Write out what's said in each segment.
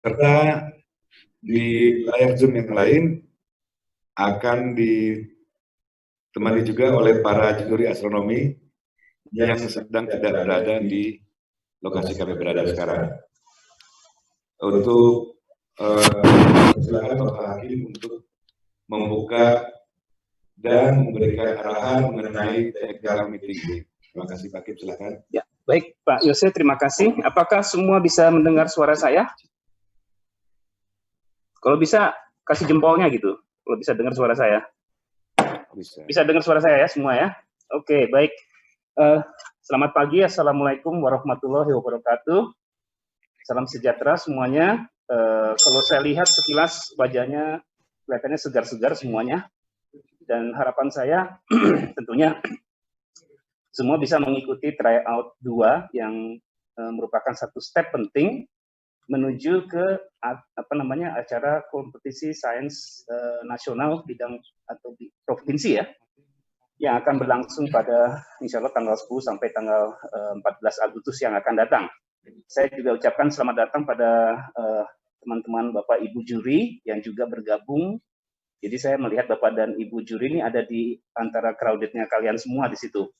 serta di layar Zoom yang lain akan ditemani juga oleh para juri astronomi yang sedang tidak berada di lokasi kami berada sekarang. Untuk silakan Bapak Hakim untuk membuka dan memberikan arahan mengenai technical meeting. Terima kasih Pak Hakim, silakan. Ya, baik Pak Yose, terima kasih. Apakah semua bisa mendengar suara saya? Kalau bisa kasih jempolnya gitu, kalau bisa dengar suara saya. Bisa dengar suara saya ya semua ya? Oke, baik. Selamat pagi, Assalamualaikum warahmatullahi wabarakatuh. Salam sejahtera semuanya. Kalau saya lihat sekilas wajahnya kelihatannya segar-segar semuanya. Dan harapan saya tentunya semua bisa mengikuti tryout 2 yang merupakan satu step penting menuju ke acara kompetisi sains nasional bidang atau di provinsi ya, yang akan berlangsung pada insya Allah tanggal 10 sampai tanggal 14 Agustus yang akan datang. Saya juga ucapkan selamat datang pada teman-teman Bapak Ibu juri yang juga bergabung. Jadi saya melihat Bapak dan Ibu juri ini ada di antara crowded-nya kalian semua di situ.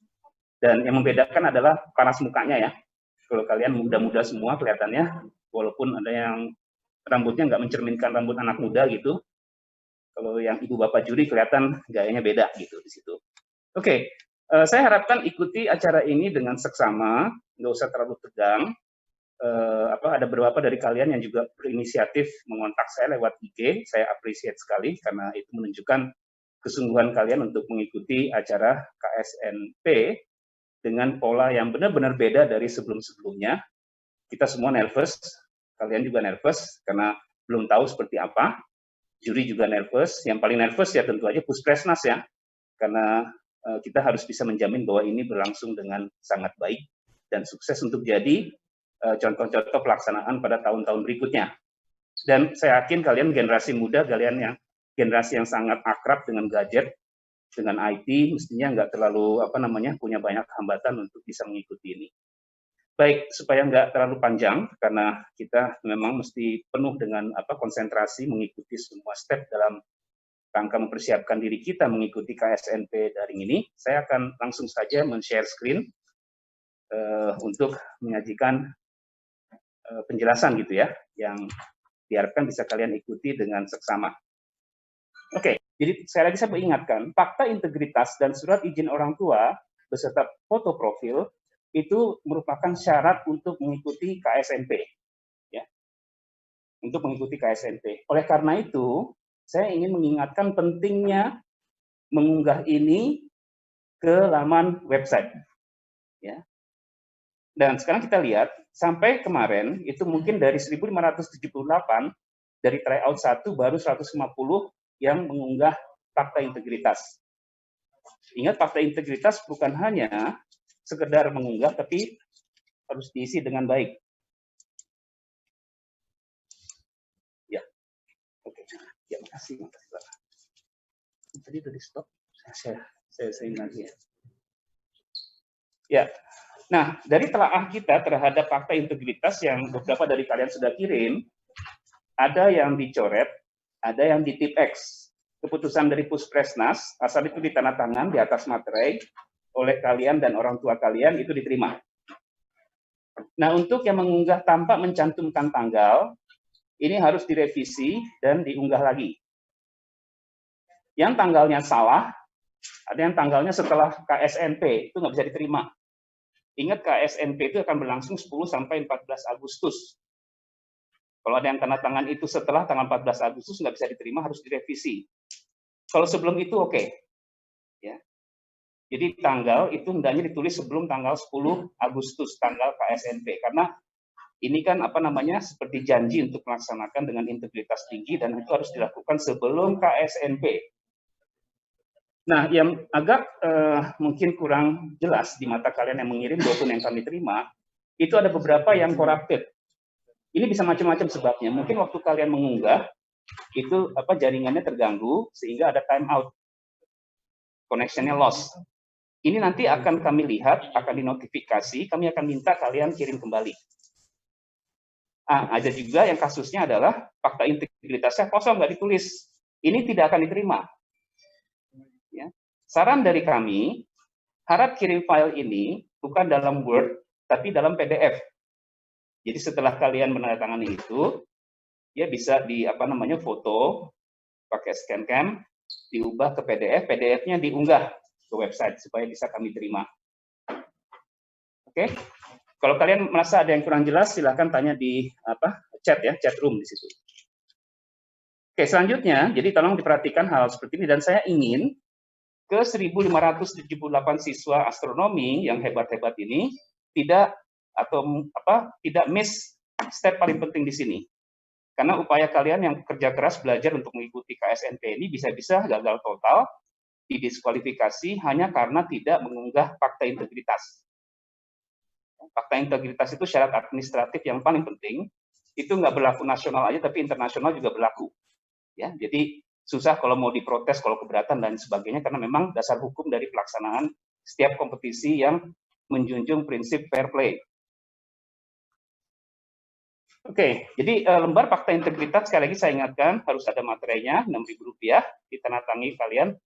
Dan yang membedakan adalah paras mukanya ya. Kalau kalian muda-muda semua kelihatannya, walaupun ada yang rambutnya nggak mencerminkan rambut anak muda gitu. Kalau yang Ibu Bapak juri kelihatan gayanya beda gitu di situ. Oke, saya harapkan ikuti acara ini dengan seksama, nggak usah terlalu tegang. Ada beberapa dari kalian yang juga berinisiatif mengontak saya lewat IG, saya appreciate sekali karena itu menunjukkan kesungguhan kalian untuk mengikuti acara KSNP dengan pola yang benar-benar beda dari sebelum-sebelumnya. Kita semua nervous, kalian juga nervous karena belum tahu seperti apa, juri juga nervous, yang paling nervous ya tentu aja Puskesmas ya, karena kita harus bisa menjamin bahwa ini berlangsung dengan sangat baik dan sukses untuk jadi contoh-contoh pelaksanaan pada tahun-tahun berikutnya. Dan saya yakin kalian generasi muda, kalian yang generasi yang sangat akrab dengan gadget, dengan IT, mestinya nggak terlalu punya banyak hambatan untuk bisa mengikuti ini. Baik, supaya nggak terlalu panjang, karena kita memang mesti penuh dengan konsentrasi mengikuti semua step dalam rangka mempersiapkan diri kita mengikuti KSNP daring ini, saya akan langsung saja men-share screen untuk menyajikan penjelasan gitu ya, yang diharapkan bisa kalian ikuti dengan seksama. Oke, jadi saya ingatkan, fakta integritas dan surat izin orang tua beserta foto profil itu merupakan syarat untuk mengikuti KSNP. Ya, untuk mengikuti KSNP. Oleh karena itu, saya ingin mengingatkan pentingnya mengunggah ini ke laman website. Ya. Dan sekarang kita lihat, sampai kemarin itu mungkin dari 1578, dari tryout 1 baru 150 yang mengunggah fakta integritas. Ingat, fakta integritas bukan hanya sekedar mengunggah, tapi harus diisi dengan baik. Ya, oke. Ya, makasih. Tadi udah di stop. Saya lagi ya. Ya, nah dari telaah kita terhadap fakta integritas yang beberapa dari kalian sudah kirim, ada yang dicoret, ada yang di tip X. Keputusan dari Puskesmas, asal itu ditandatangan di atas materai oleh kalian dan orang tua kalian, itu diterima. Nah, untuk yang mengunggah tanpa mencantumkan tanggal, ini harus direvisi dan diunggah lagi. Yang tanggalnya salah, ada yang tanggalnya setelah KSNP, itu nggak bisa diterima. Ingat, KSNP itu akan berlangsung 10 sampai 14 Agustus. Kalau ada yang tanda tangan itu setelah tanggal 14 Agustus nggak bisa diterima, harus direvisi. Kalau sebelum itu oke. Ya. Jadi tanggal itu hendaknya ditulis sebelum tanggal 10 Agustus, tanggal KSNP. Karena ini kan seperti janji untuk melaksanakan dengan integritas tinggi dan itu harus dilakukan sebelum KSNP. Nah, yang agak mungkin kurang jelas di mata kalian yang mengirim dokumen yang kami terima, itu ada beberapa yang corrupted. Ini bisa macam-macam sebabnya. Mungkin waktu kalian mengunggah, itu jaringannya terganggu, sehingga ada time out. Connection-nya lost. Ini nanti akan kami lihat, akan dinotifikasi, kami akan minta kalian kirim kembali. Ada juga yang kasusnya adalah fakta integritasnya kosong, nggak ditulis. Ini tidak akan diterima. Ya. Saran dari kami, harap kirim file ini bukan dalam Word, tapi dalam PDF. Jadi setelah kalian menandatangani itu, ya bisa di foto, pakai scan cam, diubah ke PDF, PDF-nya diunggah ke website supaya bisa kami terima. Oke, kalau kalian merasa ada yang kurang jelas, silahkan tanya di chat ya, chat room di situ. Oke, selanjutnya, jadi tolong diperhatikan hal seperti ini, dan saya ingin ke 1.578 siswa astronomi yang hebat-hebat ini tidak miss step paling penting di sini. Karena upaya kalian yang kerja keras belajar untuk mengikuti KSNP ini bisa-bisa gagal total, didiskualifikasi hanya karena tidak mengunggah fakta integritas. Fakta integritas itu syarat administratif yang paling penting, itu nggak berlaku nasional aja, tapi internasional juga berlaku. Ya, jadi susah kalau mau diprotes, kalau keberatan dan sebagainya, karena memang dasar hukum dari pelaksanaan setiap kompetisi yang menjunjung prinsip fair play. Oke, jadi lembar fakta integritas, sekali lagi saya ingatkan, harus ada materainya, Rp6.000, ditandatangani kalian,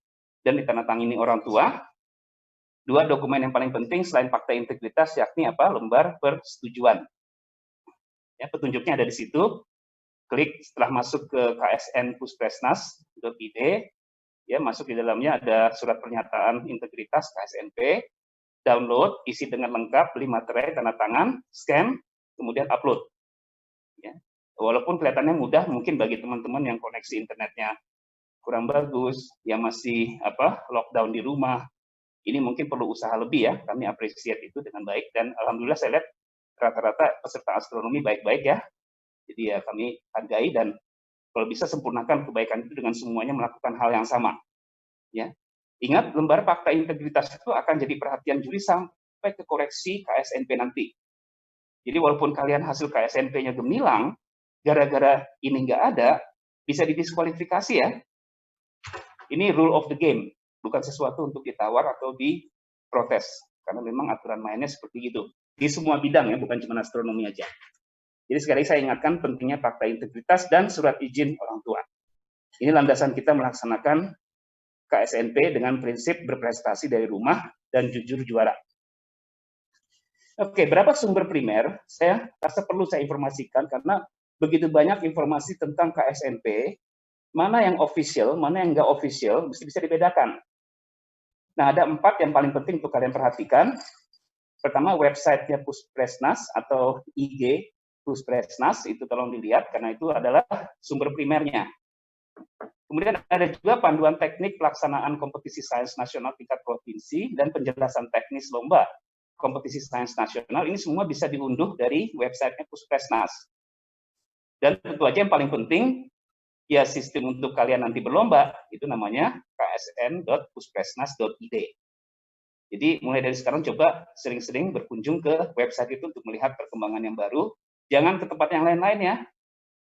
dan ditandatangani orang tua. Dua dokumen yang paling penting selain fakta integritas, yakni lembar persetujuan. Ya, petunjuknya ada di situ. Klik setelah masuk ke ksnpuspresnas.id, ya, masuk di dalamnya ada surat pernyataan integritas KSNP, download, isi dengan lengkap, 5 materai, tanda tangan, scan, kemudian upload. Ya. Walaupun kelihatannya mudah, mungkin bagi teman-teman yang koneksi internetnya kurang bagus, yang masih lockdown di rumah, ini mungkin perlu usaha lebih ya. Kami appreciate itu dengan baik, dan alhamdulillah saya lihat rata-rata peserta astronomi baik-baik ya. Jadi ya kami hargai, dan kalau bisa sempurnakan kebaikan itu dengan semuanya melakukan hal yang sama. Ya. Ingat, lembar fakta integritas itu akan jadi perhatian juri sampai ke koreksi KSNP nanti. Jadi walaupun kalian hasil KSNP-nya gemilang, gara-gara ini nggak ada, bisa didiskualifikasi ya. Ini rule of the game, bukan sesuatu untuk ditawar atau diprotes. Karena memang aturan mainnya seperti itu. Di semua bidang ya, bukan cuma astronomi aja. Jadi sekali lagi saya ingatkan pentingnya fakta integritas dan surat izin orang tua. Ini landasan kita melaksanakan KSNP dengan prinsip berprestasi dari rumah dan jujur juara. Oke, berapa sumber primer? Saya rasa perlu saya informasikan karena begitu banyak informasi tentang KSNP, mana yang official, mana yang nggak official, mesti bisa dibedakan. Nah, ada 4 yang paling penting untuk kalian perhatikan. Pertama, website-nya Puspresnas atau IG Puspresnas, itu tolong dilihat karena itu adalah sumber primernya. Kemudian ada juga panduan teknik pelaksanaan kompetisi sains nasional tingkat provinsi dan penjelasan teknis lomba kompetisi sains nasional. Ini semua bisa diunduh dari website-nya Puspresnas. Dan tentu aja yang paling penting, ya sistem untuk kalian nanti berlomba, itu namanya ksn.puspresnas.id. Jadi mulai dari sekarang coba sering-sering berkunjung ke website itu untuk melihat perkembangan yang baru. Jangan ke tempat yang lain-lain ya,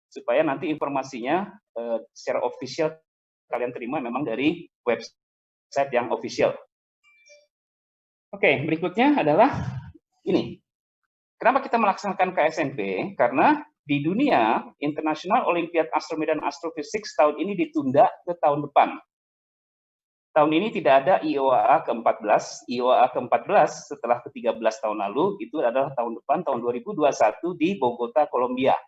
supaya nanti informasinya secara official kalian terima memang dari website yang official. Oke, berikutnya adalah ini. Kenapa kita melaksanakan KSNP? Karena di dunia, International Olympiad Astronomy dan Astrophysics tahun ini ditunda ke tahun depan. Tahun ini tidak ada IOAA ke-14. IOAA ke-14 setelah ke-13 tahun lalu, itu adalah tahun depan, tahun 2021 di Bogota, Kolombia.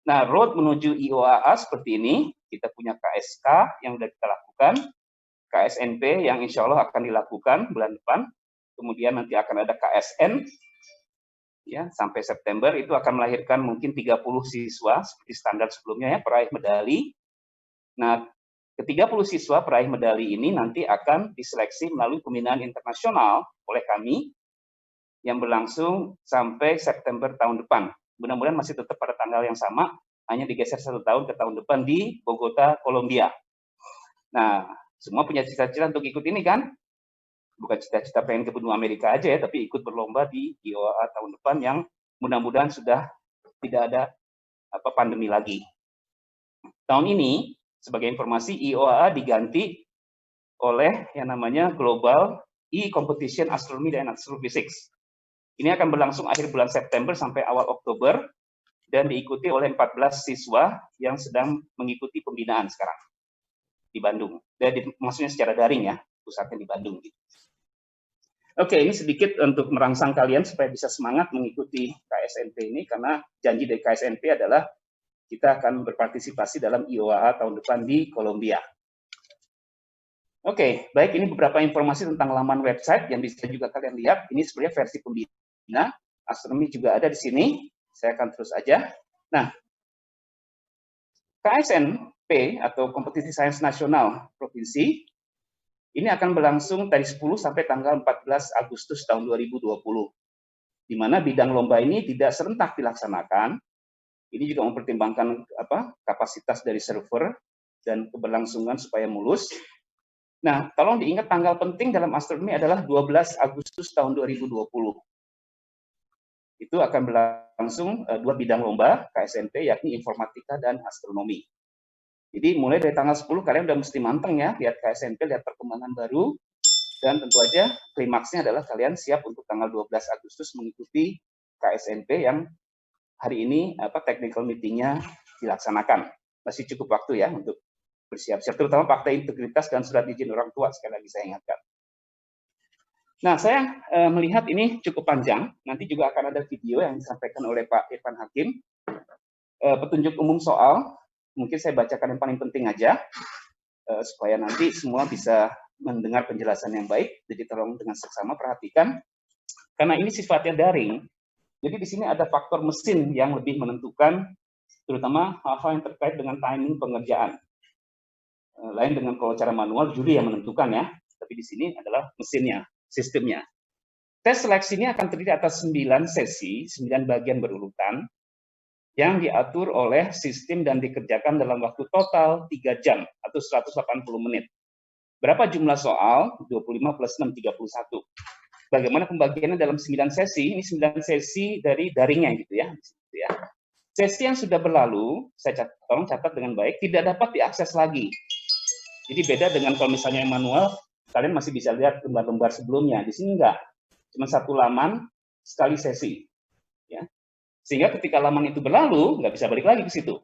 Nah, road menuju IOAA seperti ini. Kita punya KSK yang sudah kita lakukan, KSNP yang insya Allah akan dilakukan bulan depan, kemudian nanti akan ada KSN, ya sampai September itu akan melahirkan mungkin 30 siswa seperti standar sebelumnya ya, peraih medali. Nah, ke-30 siswa peraih medali ini nanti akan diseleksi melalui pembinaan internasional oleh kami yang berlangsung sampai September tahun depan. Mudah-mudahan masih tetap pada tanggal yang sama, hanya digeser 1 tahun ke tahun depan di Bogota, Kolombia. Nah, semua punya cita-cita untuk ikut ini kan? Bukan cita-cita pengen ke benua Amerika aja ya, tapi ikut berlomba di IOAA tahun depan yang mudah-mudahan sudah tidak ada pandemi lagi. Tahun ini, sebagai informasi, IOAA diganti oleh yang namanya Global E-Competition Astronomy and Astrophysics. Ini akan berlangsung akhir bulan September sampai awal Oktober. dan diikuti oleh 14 siswa yang sedang mengikuti pembinaan sekarang di Bandung. Maksudnya secara daring ya, pusatnya di Bandung. Gitu. Oke, ini sedikit untuk merangsang kalian supaya bisa semangat mengikuti KSNP ini, karena janji dari KSNP adalah kita akan berpartisipasi dalam IOAA tahun depan di Kolombia. Oke, baik, ini beberapa informasi tentang laman website yang bisa juga kalian lihat. Ini sebenarnya versi pembina, astronomi juga ada di sini. Saya akan terus aja. Nah, KSNP atau Kompetisi Sains Nasional Provinsi ini akan berlangsung dari 10 sampai tanggal 14 Agustus tahun 2020. Di mana bidang lomba ini tidak serentak dilaksanakan. Ini juga mempertimbangkan kapasitas dari server dan keberlangsungan supaya mulus. Nah, tolong diingat tanggal penting dalam astronomi adalah 12 Agustus tahun 2020. Itu akan berlangsung 2 bidang lomba KSNP, yakni informatika dan astronomi. Jadi mulai dari tanggal 10 kalian udah mesti manteng ya, lihat KSNP, lihat perkembangan baru, dan tentu aja klimaksnya adalah kalian siap untuk tanggal 12 Agustus mengikuti KSNP yang hari ini technical meeting-nya dilaksanakan. Masih cukup waktu ya untuk bersiap-siap, terutama fakta integritas dan surat izin orang tua, sekali lagi saya ingatkan. Nah, saya melihat ini cukup panjang, nanti juga akan ada video yang disampaikan oleh Pak Irfan Hakim. Petunjuk umum soal, mungkin saya bacakan yang paling penting aja, supaya nanti semua bisa mendengar penjelasan yang baik, jadi tolong dengan seksama perhatikan. Karena ini sifatnya daring, jadi di sini ada faktor mesin yang lebih menentukan, terutama hal-hal yang terkait dengan timing pengerjaan. Lain dengan kalau cara manual, juri yang menentukan ya, tapi di sini adalah mesinnya, sistemnya. Tes seleksi ini akan terdiri atas 9 sesi, 9 bagian berurutan, yang diatur oleh sistem dan dikerjakan dalam waktu total 3 jam, atau 180 menit. Berapa jumlah soal? 25 plus 6, 31. Bagaimana pembagiannya dalam 9 sesi? Ini 9 sesi dari daringnya gitu ya. Sesi yang sudah berlalu, saya tolong catat dengan baik, tidak dapat diakses lagi. Jadi beda dengan kalau misalnya yang manual, kalian masih bisa lihat lembar-lembar sebelumnya. Di sini enggak, cuma satu laman sekali sesi. Ya. Sehingga ketika laman itu berlalu, nggak bisa balik lagi ke situ.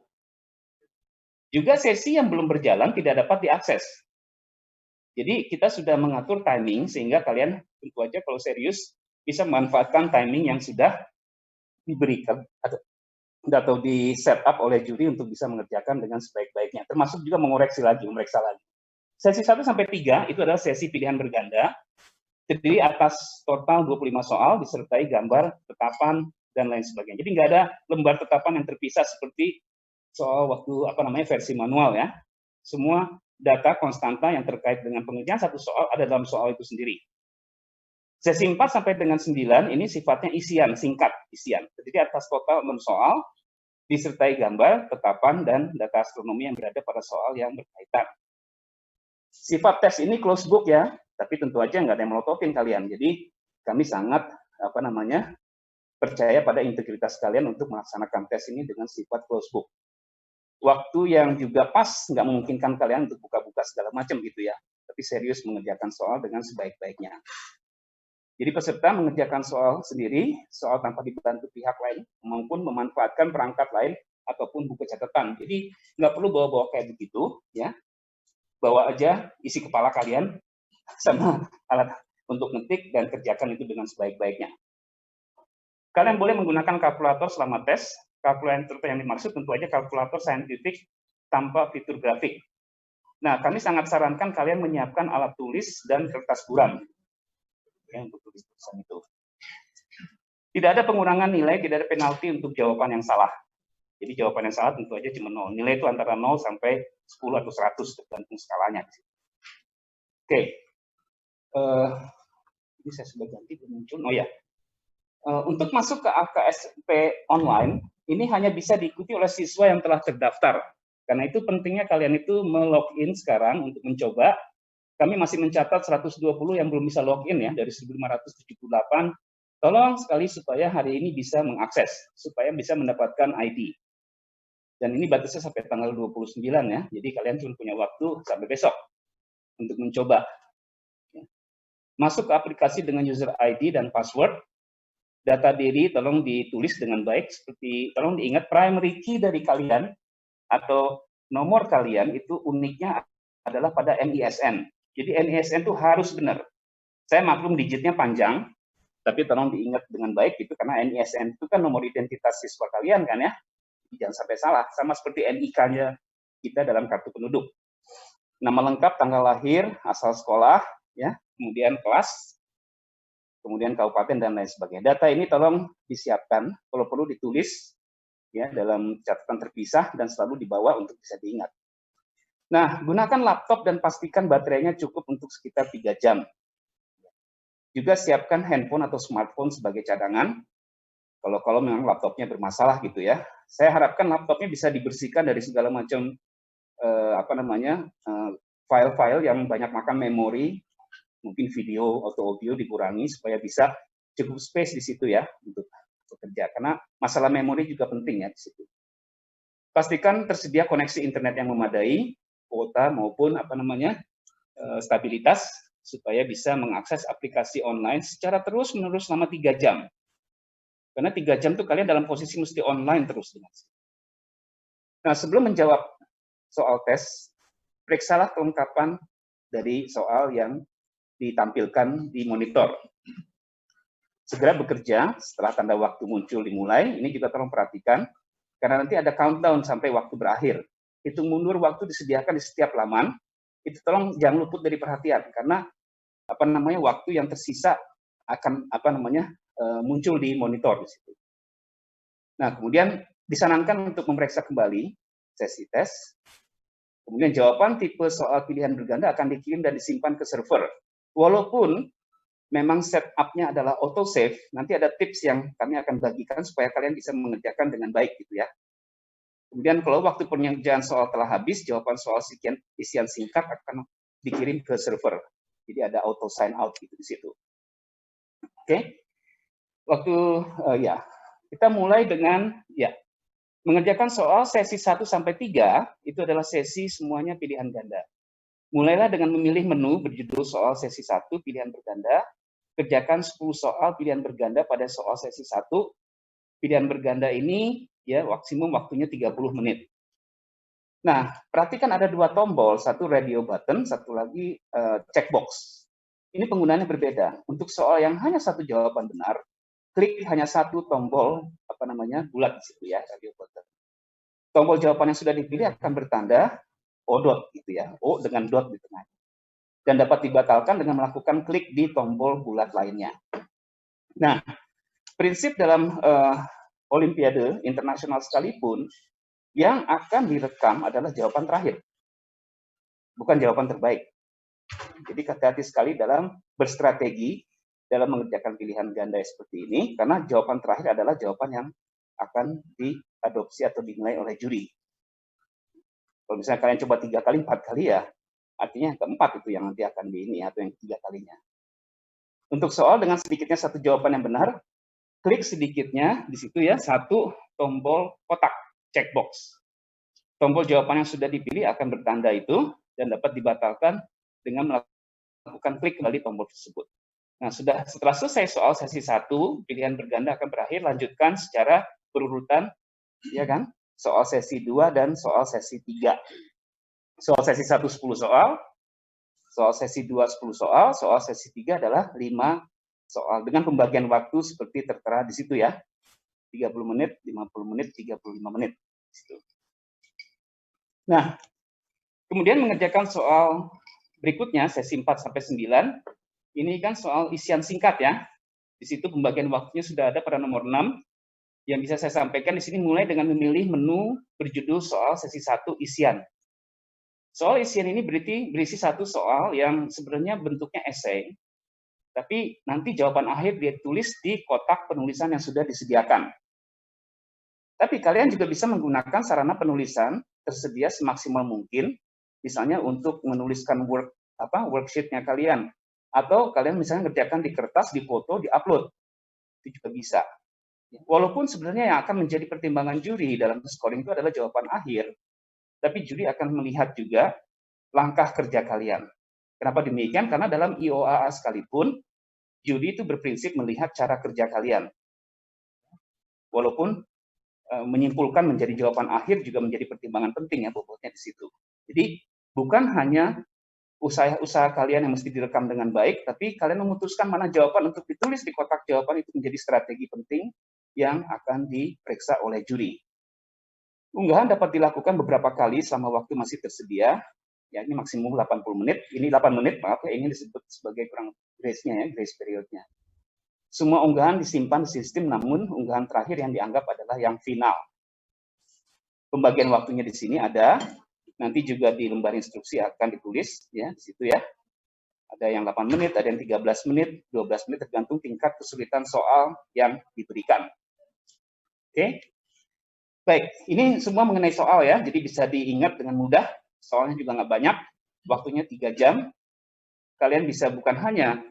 Juga sesi yang belum berjalan tidak dapat diakses. Jadi kita sudah mengatur timing sehingga kalian tentu aja kalau serius bisa memanfaatkan timing yang sudah diberikan atau di setup oleh juri untuk bisa mengerjakan dengan sebaik-baiknya. Termasuk juga memeriksa lagi. Sesi 1 sampai 3 itu adalah sesi pilihan berganda, terdiri atas total 25 soal disertai gambar, tetapan, dan lain sebagainya. Jadi nggak ada lembar tetapan yang terpisah seperti soal waktu versi manual ya. Semua data konstanta yang terkait dengan pengerjaan satu soal ada dalam soal itu sendiri. Sesi 4 sampai dengan 9 ini sifatnya isian, singkat isian. Terdiri atas total 6 soal disertai gambar, tetapan, dan data astronomi yang berada pada soal yang berkaitan. Sifat tes ini close book ya, tapi tentu aja nggak ada yang melototin kalian. Jadi kami sangat percaya pada integritas kalian untuk melaksanakan tes ini dengan sifat close book. Waktu yang juga pas, nggak memungkinkan kalian untuk buka-buka segala macam gitu ya, tapi serius mengerjakan soal dengan sebaik-baiknya. Jadi peserta mengerjakan soal sendiri, soal tanpa dibantu pihak lain, maupun memanfaatkan perangkat lain ataupun buku catatan. Jadi nggak perlu bawa-bawa kayak begitu ya. Bawa aja isi kepala kalian sama alat untuk ngetik dan kerjakan itu dengan sebaik-baiknya. Kalian boleh menggunakan kalkulator selama tes. Kalkulator yang dimaksud tentu aja kalkulator saintifik tanpa fitur grafik. Nah, kami sangat sarankan kalian menyiapkan alat tulis dan kertas buram ya, untuk tulis tulisan itu. Tidak ada pengurangan nilai, tidak ada penalti untuk jawaban yang salah. Jadi jawaban yang salah tentu aja cuma 0. Nilai itu antara 0 sampai 10 atau 100 tergantung skalanya. Oke. Ini saya sudah ganti muncul. Oh ya. Untuk masuk ke KSNP online, ini hanya bisa diikuti oleh siswa yang telah terdaftar. Karena itu pentingnya kalian itu melogin sekarang untuk mencoba. Kami masih mencatat 120 yang belum bisa login ya, dari 1578. Tolong sekali supaya hari ini bisa mengakses, supaya bisa mendapatkan ID. Dan ini batasnya sampai tanggal 29 ya, jadi kalian cuma punya waktu sampai besok untuk mencoba. Masuk ke aplikasi dengan user ID dan password. Data diri tolong ditulis dengan baik, seperti tolong diingat primary key dari kalian atau nomor kalian itu uniknya adalah pada NISN. Jadi NISN itu harus benar. Saya maklum digitnya panjang, tapi tolong diingat dengan baik gitu, karena NISN itu kan nomor identitas siswa kalian kan ya. Jangan sampai salah, sama seperti NIK-nya kita dalam kartu penduduk. Nama lengkap, tanggal lahir, asal sekolah, ya, kemudian kelas, kemudian kabupaten dan lain sebagainya. Data ini tolong disiapkan, kalau perlu ditulis ya dalam catatan terpisah dan selalu dibawa untuk bisa diingat. Nah, gunakan laptop dan pastikan baterainya cukup untuk sekitar 3 jam. Juga siapkan handphone atau smartphone sebagai cadangan. Kalau memang laptopnya bermasalah gitu ya. Saya harapkan laptopnya bisa dibersihkan dari segala macam file-file yang banyak makan memori, mungkin video atau audio dikurangi supaya bisa cukup space di situ ya untuk bekerja. Karena masalah memori juga penting ya di situ. Pastikan tersedia koneksi internet yang memadai, kuota maupun stabilitas supaya bisa mengakses aplikasi online secara terus-menerus selama 3 jam. Karena 3 jam itu kalian dalam posisi mesti online terus. Nah, sebelum menjawab soal tes, periksalah kelengkapan dari soal yang ditampilkan di monitor. Segera bekerja setelah tanda waktu muncul dimulai. Ini juga tolong perhatikan, karena nanti ada countdown sampai waktu berakhir. Hitung mundur waktu disediakan di setiap laman. Itu tolong jangan luput dari perhatian, karena waktu yang tersisa akan muncul di monitor di situ. Nah, kemudian disarankan untuk memeriksa kembali sesi tes. Kemudian jawaban tipe soal pilihan berganda akan dikirim dan disimpan ke server. Walaupun memang setup-nya adalah autosave, nanti ada tips yang kami akan bagikan supaya kalian bisa mengerjakan dengan baik gitu ya. Kemudian kalau waktu pengerjaan soal telah habis, jawaban soal isian singkat akan dikirim ke server. Jadi ada auto sign out gitu di situ. Oke. Kita mulai dengan mengerjakan soal sesi 1 sampai 3 itu adalah sesi semuanya pilihan ganda. Mulailah dengan memilih menu berjudul soal sesi 1 pilihan berganda. Kerjakan 10 soal pilihan berganda pada soal sesi 1. Pilihan berganda ini ya maksimum waktunya 30 menit. Nah, perhatikan ada 2 tombol, satu radio button, satu lagi checkbox. Ini penggunaannya berbeda. Untuk soal yang hanya satu jawaban benar, klik hanya satu tombol bulat di situ ya, radio button. Tombol jawaban yang sudah dipilih akan bertanda O dot gitu ya, O dengan dot di tengah. Dan dapat dibatalkan dengan melakukan klik di tombol bulat lainnya. Nah, prinsip dalam Olimpiade internasional sekalipun, yang akan direkam adalah jawaban terakhir, bukan jawaban terbaik. Jadi hati-hati sekali dalam berstrategi dalam mengerjakan pilihan ganda seperti ini, karena jawaban terakhir adalah jawaban yang akan diadopsi atau dinilai oleh juri. Kalau misalnya kalian coba 3 kali, 4 kali ya, artinya yang keempat itu yang nanti akan atau yang 3 kalinya. Untuk soal dengan sedikitnya satu jawaban yang benar, klik sedikitnya di situ ya, satu tombol kotak, checkbox. Tombol jawaban yang sudah dipilih akan bertanda itu, dan dapat dibatalkan dengan melakukan klik kembali tombol tersebut. Nah, setelah selesai soal sesi 1, pilihan berganda akan berakhir, lanjutkan secara berurutan, ya kan? Soal sesi 2 dan soal sesi 3. Soal sesi 1 10 soal, soal sesi 2 10 soal, soal sesi 3 adalah 5 soal dengan pembagian waktu seperti tertera di situ ya. 30 menit, 50 menit, 35 menit. Nah, kemudian mengerjakan soal berikutnya, sesi 4 sampai 9, ini kan soal isian singkat ya. Di situ pembagian waktunya sudah ada pada nomor 6. Yang bisa saya sampaikan di sini mulai dengan memilih menu berjudul soal sesi 1 isian. Soal isian ini berisi satu soal yang sebenarnya bentuknya esai, tapi nanti jawaban akhir dia tulis di kotak penulisan yang sudah disediakan. Tapi kalian juga bisa menggunakan sarana penulisan tersedia semaksimal mungkin, misalnya untuk menuliskan worksheet-nya kalian, atau kalian misalnya ngerjakan di kertas, di foto, di upload, itu juga bisa. Walaupun sebenarnya yang akan menjadi pertimbangan juri dalam scoring itu adalah jawaban akhir, tapi juri akan melihat juga langkah kerja kalian. Kenapa demikian? Karena dalam IOAA sekalipun, juri itu berprinsip melihat cara kerja kalian. walaupun menyimpulkan menjadi jawaban akhir juga menjadi pertimbangan penting ya bobotnya di situ. Jadi bukan hanya usaha kalian yang mesti direkam dengan baik, tapi kalian memutuskan mana jawaban untuk ditulis di kotak jawaban itu menjadi strategi penting yang akan diperiksa oleh juri. Unggahan dapat dilakukan beberapa kali selama waktu masih tersedia, ya ini maksimum 80 menit, ini 8 menit, maaf ya, ingin disebut sebagai kurang grace-nya ya, grace period-nya. Semua unggahan disimpan di sistem, namun unggahan terakhir yang dianggap adalah yang final. Pembagian waktunya di sini ada, nanti juga di lembar instruksi akan ditulis, ya di situ ya. Ada yang 8 menit, ada yang 13 menit, 12 menit, tergantung tingkat kesulitan soal yang diberikan. Oke? Baik, ini semua mengenai soal ya, jadi bisa diingat dengan mudah, soalnya juga nggak banyak, waktunya 3 jam. Kalian bisa bukan hanya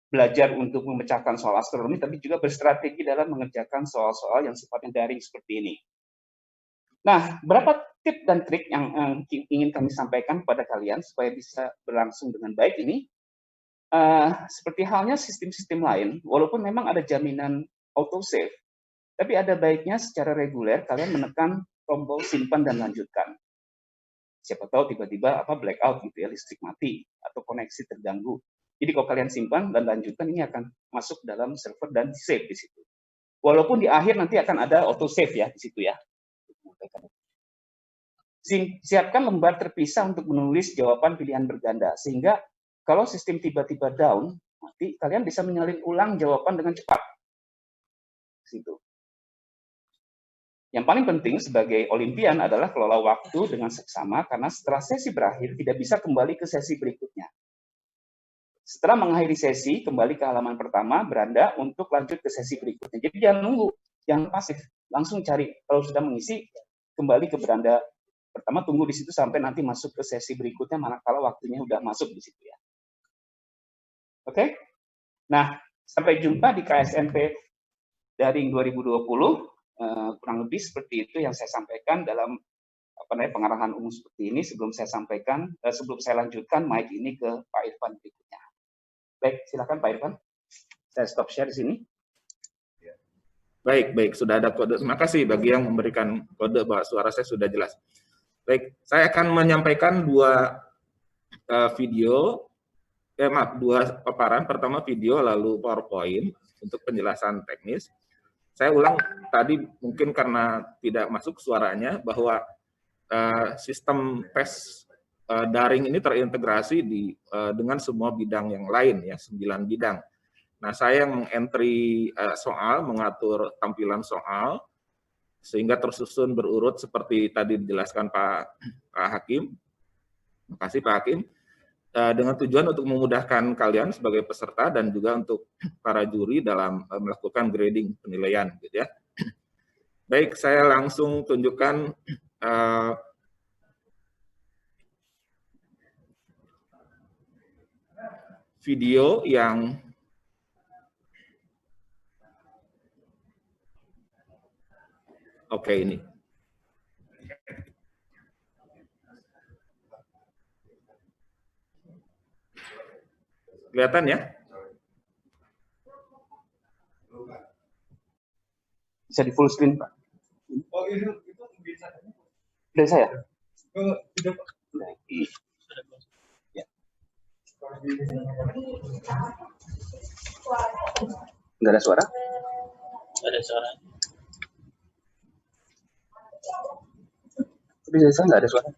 belajar untuk memecahkan soal astronomi, tapi juga berstrategi dalam mengerjakan soal-soal yang sifatnya daring seperti ini. Nah, berapa tip dan trik yang ingin kami sampaikan kepada kalian supaya bisa berlangsung dengan baik ini? Seperti halnya sistem-sistem lain, walaupun memang ada jaminan autosave, tapi ada baiknya secara reguler kalian menekan tombol simpan dan lanjutkan. Siapa tahu tiba-tiba blackout gitu ya, listrik mati atau koneksi terganggu. Jadi kalau kalian simpan dan lanjutkan, ini akan masuk dalam server dan save di situ. Walaupun di akhir nanti akan ada auto save ya di situ ya. Siapkan lembar terpisah untuk menulis jawaban pilihan berganda, sehingga kalau sistem tiba-tiba down, nanti kalian bisa menyalin ulang jawaban dengan cepat. Situ. Yang paling penting sebagai Olimpian adalah kelola waktu dengan seksama, karena setelah sesi berakhir tidak bisa kembali ke sesi berikutnya. Setelah mengakhiri sesi, kembali ke halaman pertama, beranda untuk lanjut ke sesi berikutnya. Jadi jangan nunggu, jangan pasif, langsung cari. Kalau sudah mengisi, kembali ke beranda pertama, tunggu di situ sampai nanti masuk ke sesi berikutnya, manakala waktunya udah masuk di situ ya. Oke? Nah, sampai jumpa di KSNP Daring 2020, kurang lebih seperti itu yang saya sampaikan dalam pengarahan umum seperti ini. Sebelum saya sampaikan, sebelum saya lanjutkan mic ini ke Pak Irfan berikutnya. Baik, silakan Pak Irfan. Saya stop share di sini. Baik, sudah ada kode. Terima kasih bagi yang memberikan kode bahwa suara saya sudah jelas. Baik, saya akan menyampaikan dua dua paparan. Pertama video, lalu PowerPoint untuk penjelasan teknis. Saya ulang tadi mungkin karena tidak masuk suaranya bahwa sistem tes daring ini terintegrasi dengan semua bidang yang lain ya, 9 bidang. Nah, saya yang meng-entry soal, mengatur tampilan soal sehingga tersusun berurut seperti tadi dijelaskan Pak Hakim. Terima kasih Pak Hakim. Dengan tujuan untuk memudahkan kalian sebagai peserta dan juga untuk para juri dalam melakukan grading penilaian gitu ya. Baik, saya langsung tunjukkan video yang oke ini. Kelihatan ya? Bisa di full screen, Pak. Oh, itu bisa. Dari saya? Tidak. Ya. Nggak ada suara? Ada suara. Tapi dari saya nggak ada suara.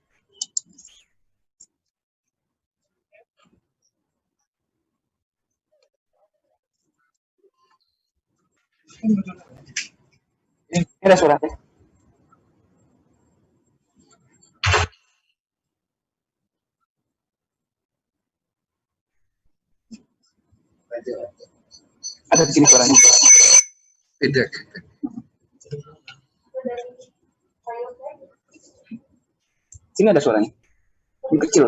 Ada suara. Ada di sini suaranya. Tidak. Sini ada suaranya. Ini kecil.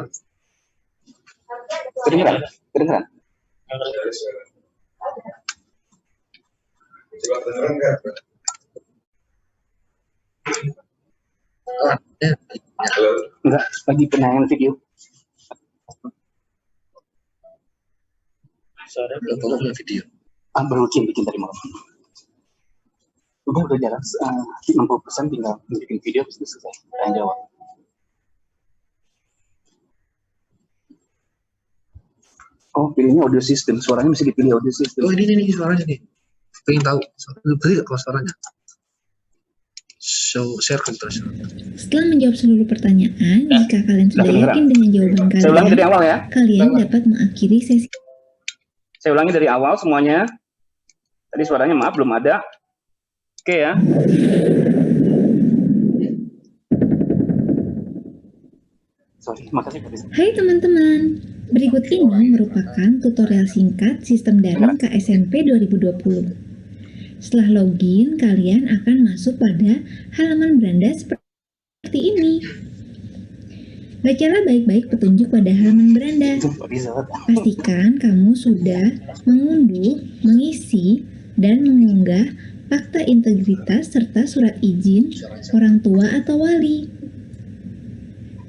Kedengeran? Kedengeran? Coba beneran nggak? Halo? Enggak, lagi penayangan video. Suara belum video. Baru bikin tadi malam. Udah jalan 60%, tinggal bikin video terus selesai. Tanya jawab. Oh, pilihnya audio system. Suaranya mesti dipilih audio system. Oh, ini suaranya nih. Pengen tahu. Beri kalau suaranya. So, share terus. Setelah menjawab seluruh pertanyaan, jika kalian sudah yakin dengan jawaban Saya ulangi dari awal ya. kalian dapat mengakhiri sesi. Saya ulangi dari awal semuanya. Tadi suaranya maaf belum ada. Oke ya. Sorry, makasih. Hai teman-teman, berikut ini merupakan tutorial singkat sistem daring KSNP 2020. Setelah login, kalian akan masuk pada halaman beranda seperti ini. Bacalah baik-baik petunjuk pada halaman beranda. Pastikan kamu sudah mengunduh, mengisi, dan mengunggah fakta integritas serta surat izin orang tua atau wali.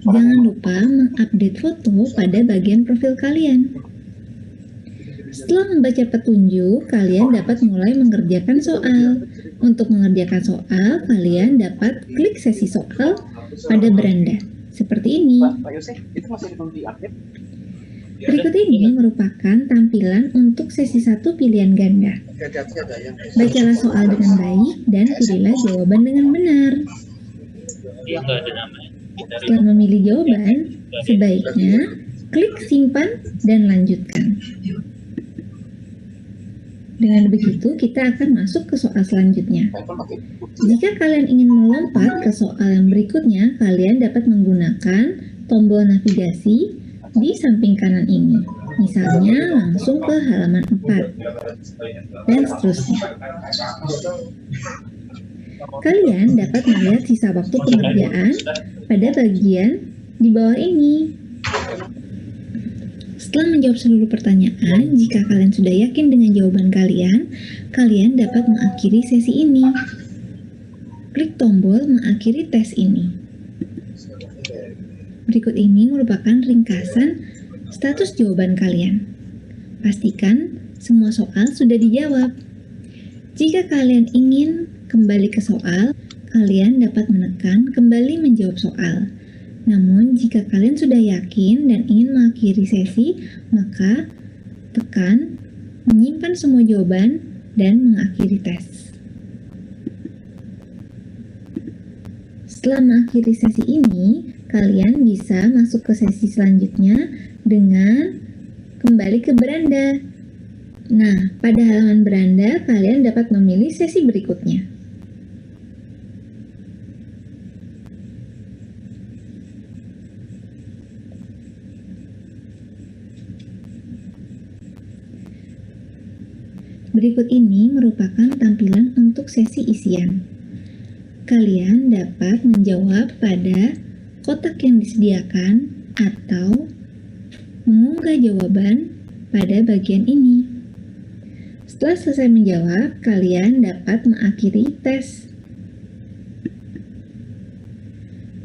Jangan lupa mengupdate foto pada bagian profil kalian. Setelah membaca petunjuk, kalian dapat mulai mengerjakan soal. Untuk mengerjakan soal, kalian dapat klik sesi soal pada beranda, seperti ini. Pak Yosef, itu masih di-update? Berikut ini merupakan tampilan untuk sesi 1 pilihan ganda. Bacalah soal dengan baik dan pilihlah jawaban dengan benar. Setelah memilih jawaban, sebaiknya klik simpan dan lanjutkan. Dengan begitu, kita akan masuk ke soal selanjutnya. Jika kalian ingin melompat ke soal yang berikutnya, kalian dapat menggunakan tombol navigasi di samping kanan ini. Misalnya, langsung ke halaman 4, dan seterusnya. Kalian dapat melihat sisa waktu pengerjaan pada bagian di bawah ini. Setelah menjawab seluruh pertanyaan, jika kalian sudah yakin dengan jawaban kalian, kalian dapat mengakhiri sesi ini. Klik tombol mengakhiri tes ini. Berikut ini merupakan ringkasan status jawaban kalian. Pastikan semua soal sudah dijawab. Jika kalian ingin kembali ke soal, kalian dapat menekan kembali menjawab soal. Namun, jika kalian sudah yakin dan ingin mengakhiri sesi, maka tekan menyimpan semua jawaban dan mengakhiri tes. Setelah mengakhiri sesi ini, kalian bisa masuk ke sesi selanjutnya dengan kembali ke beranda. Nah, pada halaman beranda, kalian dapat memilih sesi berikutnya. Berikut ini merupakan tampilan untuk sesi isian. Kalian dapat menjawab pada kotak yang disediakan atau mengunggah jawaban pada bagian ini. Setelah selesai menjawab, kalian dapat mengakhiri tes.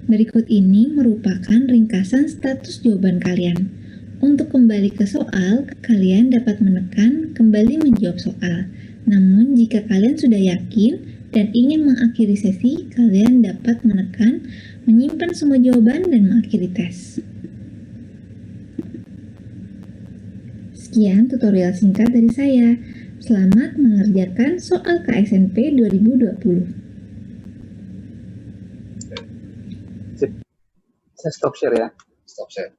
Berikut ini merupakan ringkasan status jawaban kalian. Untuk kembali ke soal, kalian dapat menekan kembali menjawab soal. Namun, jika kalian sudah yakin dan ingin mengakhiri sesi, kalian dapat menekan menyimpan semua jawaban dan mengakhiri tes. Sekian tutorial singkat dari saya. Selamat mengerjakan soal KSNP 2020. Saya stop share ya. Stop share.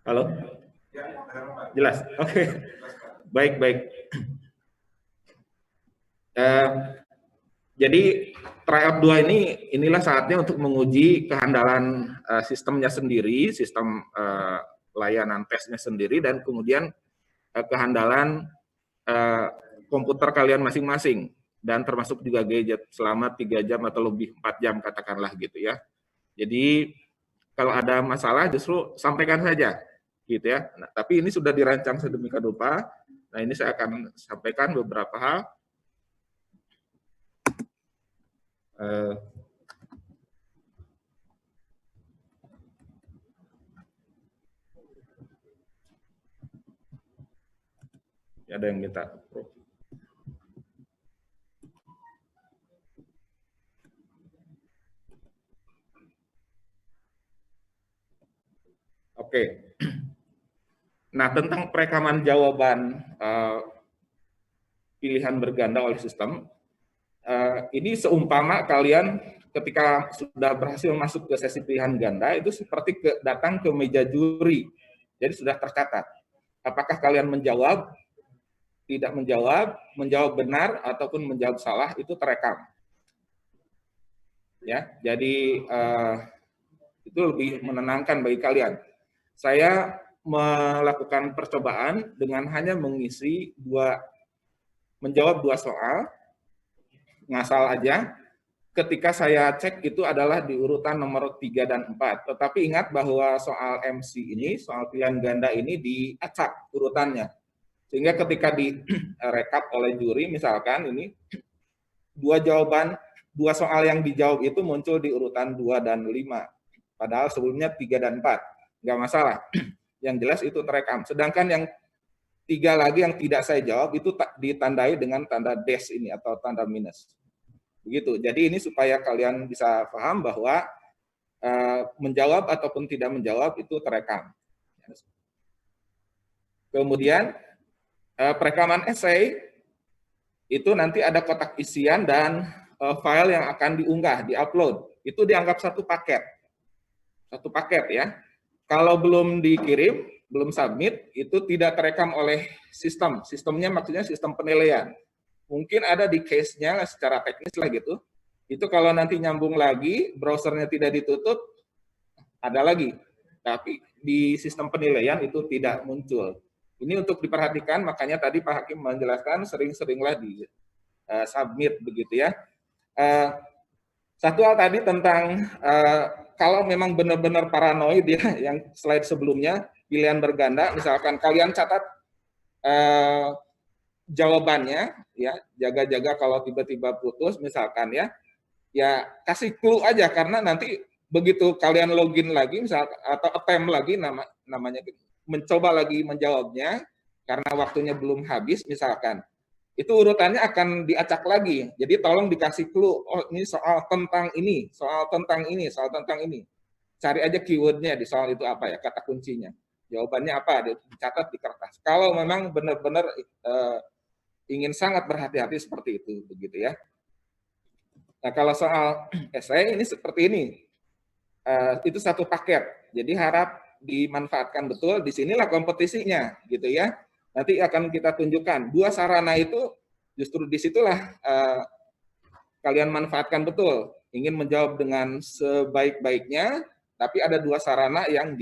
Halo? Jelas? Oke. Baik. Jadi tryout 2 inilah saatnya untuk menguji kehandalan sistemnya sendiri, sistem layanan tesnya sendiri, dan kemudian kehandalan komputer kalian masing-masing, dan termasuk juga gadget selama 3 jam atau lebih 4 jam katakanlah gitu ya. Jadi kalau ada masalah justru sampaikan saja gitu ya. Nah, tapi ini sudah dirancang sedemikian rupa. Nah, ini saya akan sampaikan beberapa hal. Ada yang minta. Oke. Nah, tentang perekaman jawaban pilihan berganda oleh sistem, ini seumpama kalian ketika sudah berhasil masuk ke sesi pilihan ganda, itu seperti datang ke meja juri. Jadi sudah tercatat. Apakah kalian menjawab, tidak menjawab, menjawab benar, ataupun menjawab salah, itu terekam. Ya, jadi itu lebih menenangkan bagi kalian. Saya melakukan percobaan dengan hanya menjawab 2 soal, ngasal aja. Ketika saya cek itu adalah di urutan nomor 3 dan 4. Tetapi ingat bahwa soal MC ini, soal pilihan ganda ini diacak urutannya. Sehingga ketika direkap oleh juri, misalkan ini 2 soal yang dijawab itu muncul di urutan 2 dan 5. Padahal sebelumnya 3 dan 4. Nggak masalah. Yang jelas itu terekam. Sedangkan yang 3 lagi yang tidak saya jawab itu ditandai dengan tanda dash ini atau tanda minus. Begitu. Jadi ini supaya kalian bisa paham bahwa menjawab ataupun tidak menjawab itu terekam. Kemudian perekaman esai itu nanti ada kotak isian dan file yang akan diunggah, diupload. Itu dianggap satu paket. Satu paket ya. Kalau belum dikirim, belum submit, itu tidak terekam oleh sistem. Sistemnya maksudnya sistem penilaian. Mungkin ada di case-nya secara teknis lah gitu. Itu kalau nanti nyambung lagi, browsernya tidak ditutup, ada lagi. Tapi di sistem penilaian itu tidak muncul. Ini untuk diperhatikan, makanya tadi Pak Hakim menjelaskan sering-seringlah di submit begitu ya. Satu hal tadi tentang kalau memang benar-benar paranoid ya, yang slide sebelumnya, pilihan berganda, misalkan kalian catat jawabannya, ya jaga-jaga kalau tiba-tiba putus, misalkan ya kasih clue aja, karena nanti begitu kalian login lagi, misalkan atau attempt lagi namanya, mencoba lagi menjawabnya, karena waktunya belum habis, misalkan, itu urutannya akan diacak lagi. Jadi tolong dikasih clue, oh ini soal tentang ini, soal tentang ini, soal tentang ini. Cari aja keywordnya di soal itu apa ya, kata kuncinya. Jawabannya apa, dicatat di kertas. Kalau memang benar-benar ingin sangat berhati-hati seperti itu, begitu ya. Nah kalau soal esai ini seperti ini, itu satu paket. Jadi harap dimanfaatkan betul. Disinilah kompetisinya, gitu ya. Nanti akan kita tunjukkan 2 sarana itu, justru disitulah kalian manfaatkan betul. Ingin menjawab dengan sebaik-baiknya, tapi ada 2 sarana yang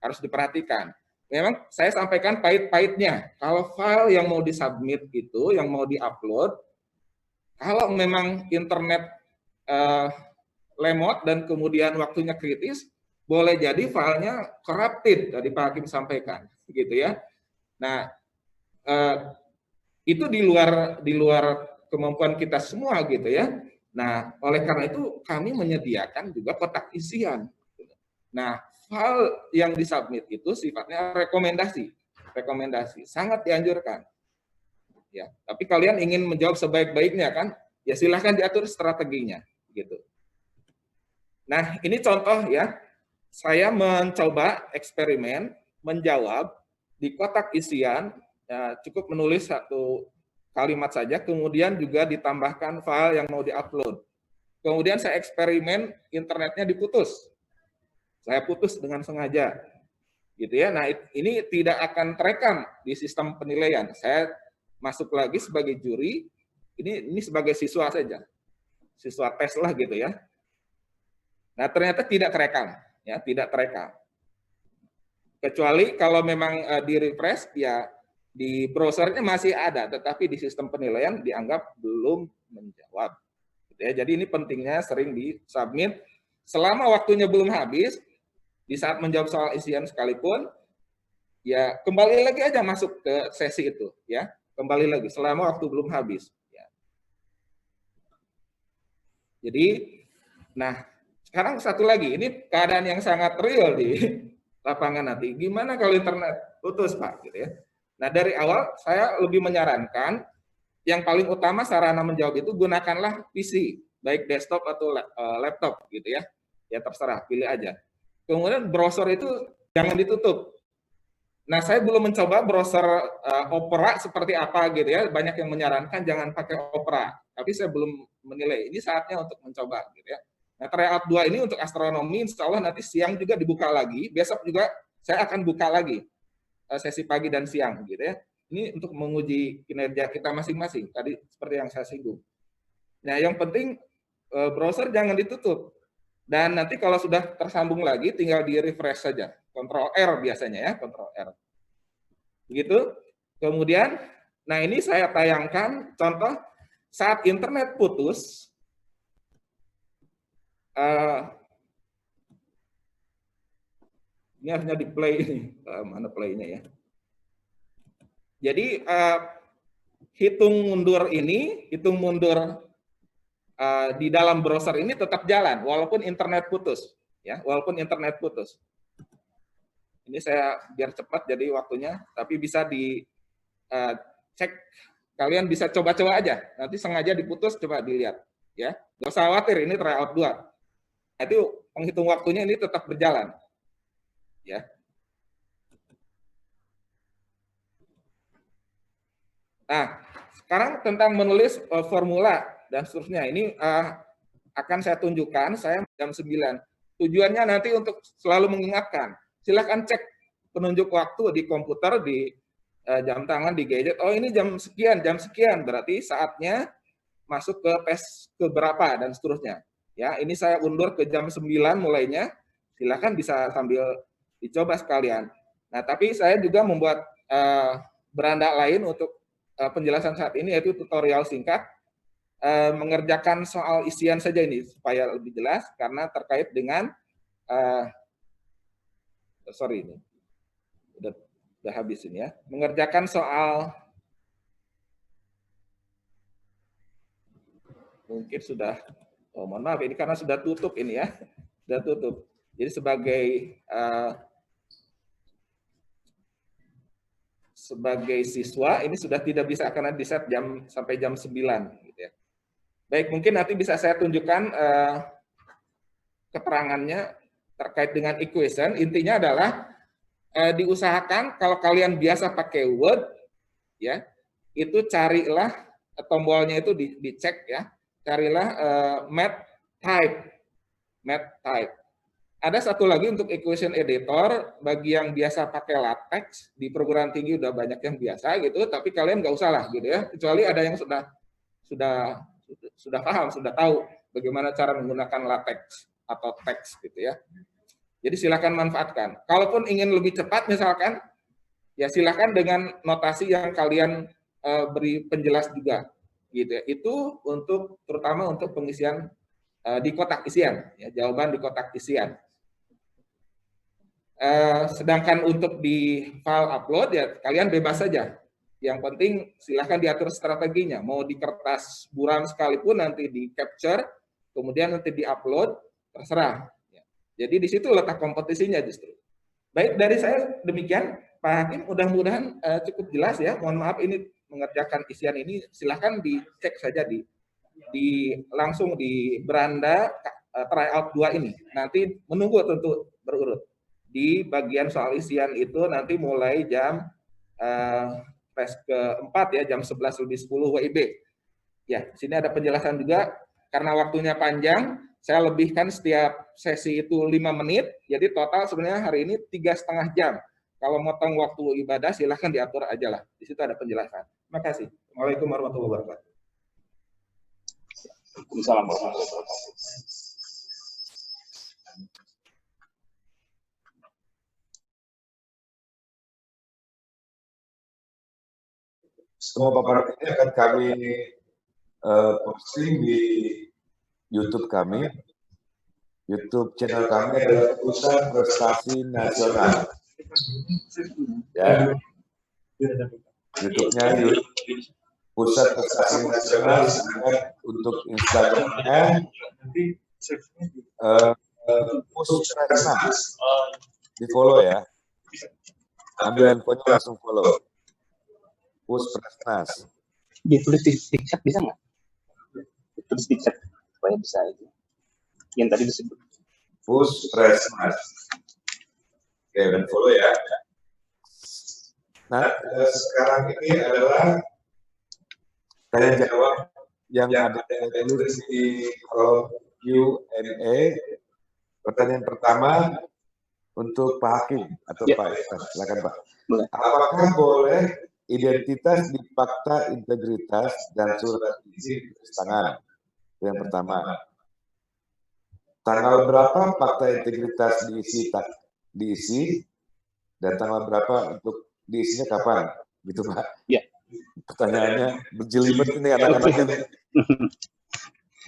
harus diperhatikan. Memang saya sampaikan pahit-pahitnya. Kalau file yang mau disubmit itu, yang mau diupload, kalau memang internet lemot dan kemudian waktunya kritis, boleh jadi filenya corrupted, tadi Pak Hakim sampaikan, gitu ya. Nah, itu di luar kemampuan kita semua gitu ya. Nah, oleh karena itu kami menyediakan juga kotak isian. Nah, file yang disubmit itu sifatnya rekomendasi, sangat dianjurkan. Ya, tapi kalian ingin menjawab sebaik-baiknya kan? Ya silahkan diatur strateginya, gitu. Nah, ini contoh ya. Saya mencoba eksperimen menjawab di kotak isian. Ya, cukup menulis 1 kalimat saja, kemudian juga ditambahkan file yang mau diupload. Kemudian saya eksperimen internetnya diputus. Saya putus dengan sengaja. gitu ya. Nah, ini tidak akan terekam di sistem penilaian. Saya masuk lagi sebagai juri, ini sebagai siswa saja, siswa tes lah gitu ya. Nah, ternyata tidak terekam, ya, tidak terekam. Kecuali kalau memang di refresh, ya di browsernya masih ada, tetapi di sistem penilaian dianggap belum menjawab. Gitu ya. Jadi ini pentingnya sering di-submit selama waktunya belum habis, di saat menjawab soal isian sekalipun, ya kembali lagi aja masuk ke sesi itu, ya kembali lagi selama waktu belum habis. Ya. Jadi, nah sekarang satu lagi, ini keadaan yang sangat real di lapangan nanti. Gimana kalau internet putus, Pak? Gitu ya. Nah dari awal saya lebih menyarankan yang paling utama sarana menjawab itu gunakanlah PC, baik desktop atau laptop, gitu ya. Ya terserah, pilih aja. Kemudian browser itu jangan ditutup. Nah, saya belum mencoba browser Opera seperti apa gitu ya. Banyak yang menyarankan jangan pakai Opera, tapi saya belum menilai. Ini saatnya untuk mencoba gitu ya. Nah, tryout 2 ini untuk astronomi, insya Allah nanti siang juga dibuka lagi. Besok juga saya akan buka lagi sesi pagi dan siang gitu ya. Ini untuk menguji kinerja kita masing-masing. Tadi seperti yang saya singgung. Nah, yang penting browser jangan ditutup. Dan nanti kalau sudah tersambung lagi, tinggal di refresh saja. Ctrl R biasanya ya, Ctrl R. Begitu. Kemudian, nah ini saya tayangkan contoh saat internet putus, ini harusnya di play ini, mana playnya ya. Jadi hitung mundur di dalam browser ini tetap jalan walaupun internet putus, ya, walaupun internet putus. Ini saya biar cepat jadi waktunya, tapi bisa dicek, kalian bisa coba-coba aja. Nanti sengaja diputus, coba dilihat, ya. Nggak usah khawatir, ini tryout 2. Nah, itu penghitung waktunya ini tetap berjalan, ya. Nah, sekarang tentang menulis formula dan seterusnya. Ini akan saya tunjukkan, saya jam 9. Tujuannya nanti untuk selalu mengingatkan. Silakan cek penunjuk waktu di komputer, di jam tangan, di gadget. Oh, ini jam sekian. Berarti saatnya masuk ke tes keberapa dan seterusnya. Ya, ini saya undur ke jam 9 mulainya. Silakan bisa sambil dicoba sekalian. Nah, tapi saya juga membuat beranda lain untuk penjelasan saat ini, yaitu tutorial singkat mengerjakan soal isian saja ini supaya lebih jelas karena terkait dengan ini udah habis ini ya, mengerjakan soal mungkin sudah, mohon maaf ini karena sudah tutup ini ya, sudah tutup. Jadi sebagai siswa ini sudah tidak bisa karena di set sampai jam 9 gitu ya. Baik, mungkin nanti bisa saya tunjukkan keterangannya terkait dengan equation. Intinya adalah diusahakan kalau kalian biasa pakai Word ya, itu carilah tombolnya itu dicek ya. Carilah math type. Ada satu lagi untuk equation editor bagi yang biasa pakai LaTeX, di perguruan tinggi udah banyak yang biasa gitu, tapi kalian nggak usah lah gitu ya, kecuali ada yang sudah paham, sudah tahu bagaimana cara menggunakan LaTeX atau teks gitu ya. Jadi silakan manfaatkan. Kalaupun ingin lebih cepat misalkan, ya silakan dengan notasi yang kalian beri penjelas juga gitu ya. Itu untuk terutama untuk pengisian di kotak isian, ya, jawaban di kotak isian. Sedangkan untuk di file upload ya kalian bebas saja. Yang penting silahkan diatur strateginya. Mau di kertas buram sekalipun nanti di capture, kemudian nanti di upload, terserah. Jadi di situ letak kompetisinya justru. Baik, dari saya demikian, Pak Hakim. Mudah-mudahan cukup jelas ya. Mohon maaf ini mengerjakan isian ini silahkan dicek saja langsung di beranda tryout 2 ini. Nanti menunggu tentu berurut. Di bagian soal isian itu nanti mulai jam tes keempat ya, jam 11 lebih 10 WIB. Ya, di sini ada penjelasan juga karena waktunya panjang, saya lebihkan setiap sesi itu 5 menit, jadi total sebenarnya hari ini 3,5 jam. Kalau motong waktu ibadah silahkan diatur aja lah. Di situ ada penjelasan. Terima kasih. Assalamualaikum warahmatullahi wabarakatuh. Waalaikumsalam warahmatullahi wabarakatuh. Semua paparan ini akan kami posting di YouTube kami. YouTube channel kami adalah Pusat Prestasi Nasional. Ya. YouTube-nya Pusat Prestasi Nasional, sedangkan untuk Instagram-nya Puspresnas. Di follow ya. Ambil handphonenya langsung follow. Puspresnas. Ditulis di chat bisa nggak? Ditulis di chat supaya bisa itu. Yang tadi disebut. Puspresnas. Oke, dan follow ya. Nah, sekarang ini adalah tanya jawab yang ada tulis di kolom Q&A. Pertanyaan pertama untuk Pak Hakim atau Pak Irfan. Silakan Pak. Apakah boleh identitas di fakta integritas dan surat izin tulis tangan? Yang pertama. Tanggal berapa fakta integritas diisi dan tanggal berapa untuk diisinya kapan? Gitu Pak. Ya. Pertanyaannya berjelimet ini anak-anak ini.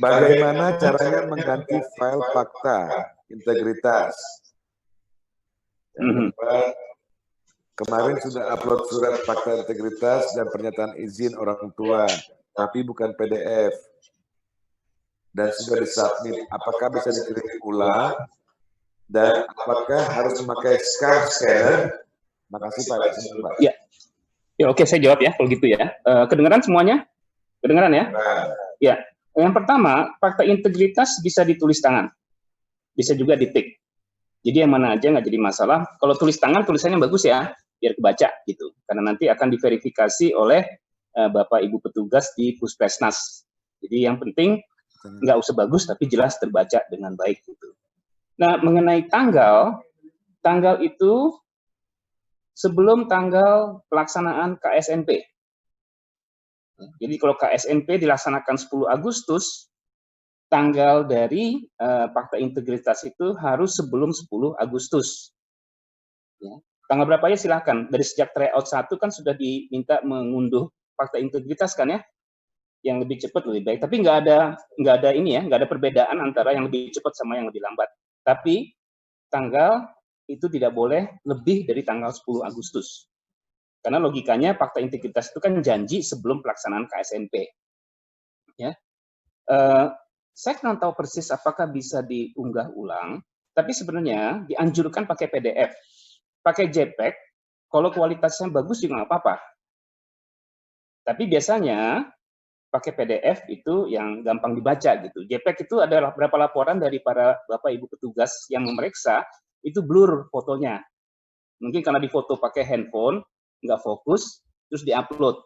Bagaimana caranya mengganti file fakta integritas? Yang kedua, kemarin sudah upload surat fakta integritas dan pernyataan izin orang tua, tapi bukan PDF. Dan sudah disubmit, apakah bisa dikirim ulang? Dan apakah harus memakai scanner? Makasih Pak. Ya. Ya, oke, saya jawab ya kalau gitu ya. Kedengaran semuanya? Kedengaran ya? Ya. Yang pertama, fakta integritas bisa ditulis tangan. Bisa juga di-tick. Jadi yang mana aja nggak jadi masalah. Kalau tulis tangan, tulisannya bagus ya, biar kebaca gitu. Karena nanti akan diverifikasi oleh Bapak Ibu petugas di Puspesnas. Jadi yang penting nggak usah bagus, tapi jelas terbaca dengan baik gitu. Nah, mengenai tanggal itu sebelum tanggal pelaksanaan KSNP. Jadi kalau KSNP dilaksanakan 10 Agustus, tanggal dari fakta integritas itu harus sebelum 10 Agustus. Ya. Tanggal berapa ya silakan. Dari sejak tryout 1 kan sudah diminta mengunduh fakta integritas kan ya. Yang lebih cepat lebih baik. Tapi nggak ada ini ya, nggak ada perbedaan antara yang lebih cepat sama yang lebih lambat. Tapi tanggal itu tidak boleh lebih dari tanggal 10 Agustus. Karena logikanya fakta integritas itu kan janji sebelum pelaksanaan KSNP. Ya. Saya kurang tahu persis apakah bisa diunggah ulang, tapi sebenarnya dianjurkan pakai PDF. Pakai JPEG, kalau kualitasnya bagus juga nggak apa-apa. Tapi biasanya pakai PDF itu yang gampang dibaca gitu. JPEG itu adalah beberapa laporan dari para Bapak Ibu petugas yang memeriksa, itu blur fotonya. Mungkin karena difoto pakai handphone, nggak fokus, terus diupload.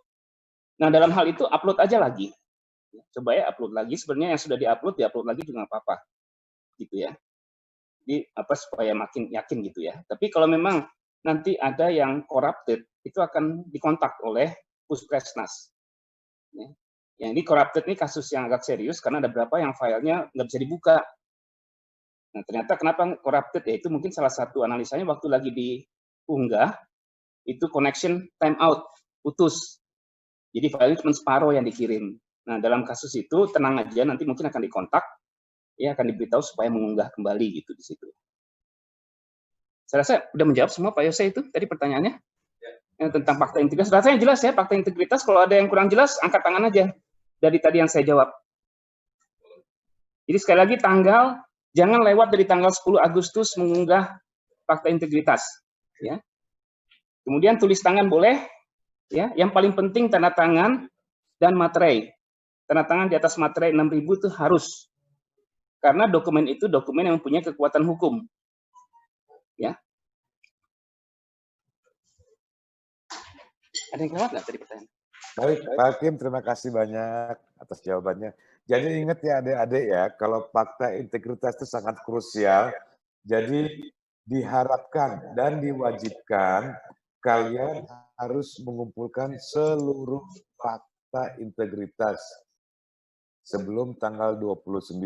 Nah, dalam hal itu upload aja lagi. Coba ya upload lagi, sebenarnya yang sudah diupload lagi juga nggak apa-apa. Gitu ya. Jadi supaya makin yakin gitu ya. Tapi kalau memang nanti ada yang corrupted, itu akan dikontak oleh Puspesnas. Ya. Yang ini corrupted ini kasus yang agak serius karena ada beberapa yang filenya nggak bisa dibuka. Nah, ternyata kenapa corrupted? Ya itu mungkin salah satu analisanya waktu lagi diunggah, itu connection timeout, putus. Jadi file cuma separuh yang dikirim. Nah, dalam kasus itu tenang aja, nanti mungkin akan dikontak, ya akan diberitahu supaya mengunggah kembali gitu di situ. Saya rasa udah menjawab semua Pak Yose itu tadi pertanyaannya. Tentang fakta integritas. Rasanya jelas ya fakta integritas. Kalau ada yang kurang jelas, angkat tangan aja dari tadi yang saya jawab. Jadi sekali lagi tanggal, jangan lewat dari tanggal 10 Agustus mengunggah fakta integritas. Ya. Kemudian tulis tangan boleh. Ya. Yang paling penting tanda tangan dan materai. Tanda tangan di atas materai 6.000 itu harus. Karena dokumen itu dokumen yang mempunyai kekuatan hukum. Ya. Ada yang kelewat nggak tadi pertanyaan? Baik, Pak Hakim, terima kasih banyak atas jawabannya. Jadi ingat ya adik-adik ya, kalau fakta integritas itu sangat krusial. Jadi diharapkan dan diwajibkan kalian harus mengumpulkan seluruh fakta integritas sebelum tanggal 29.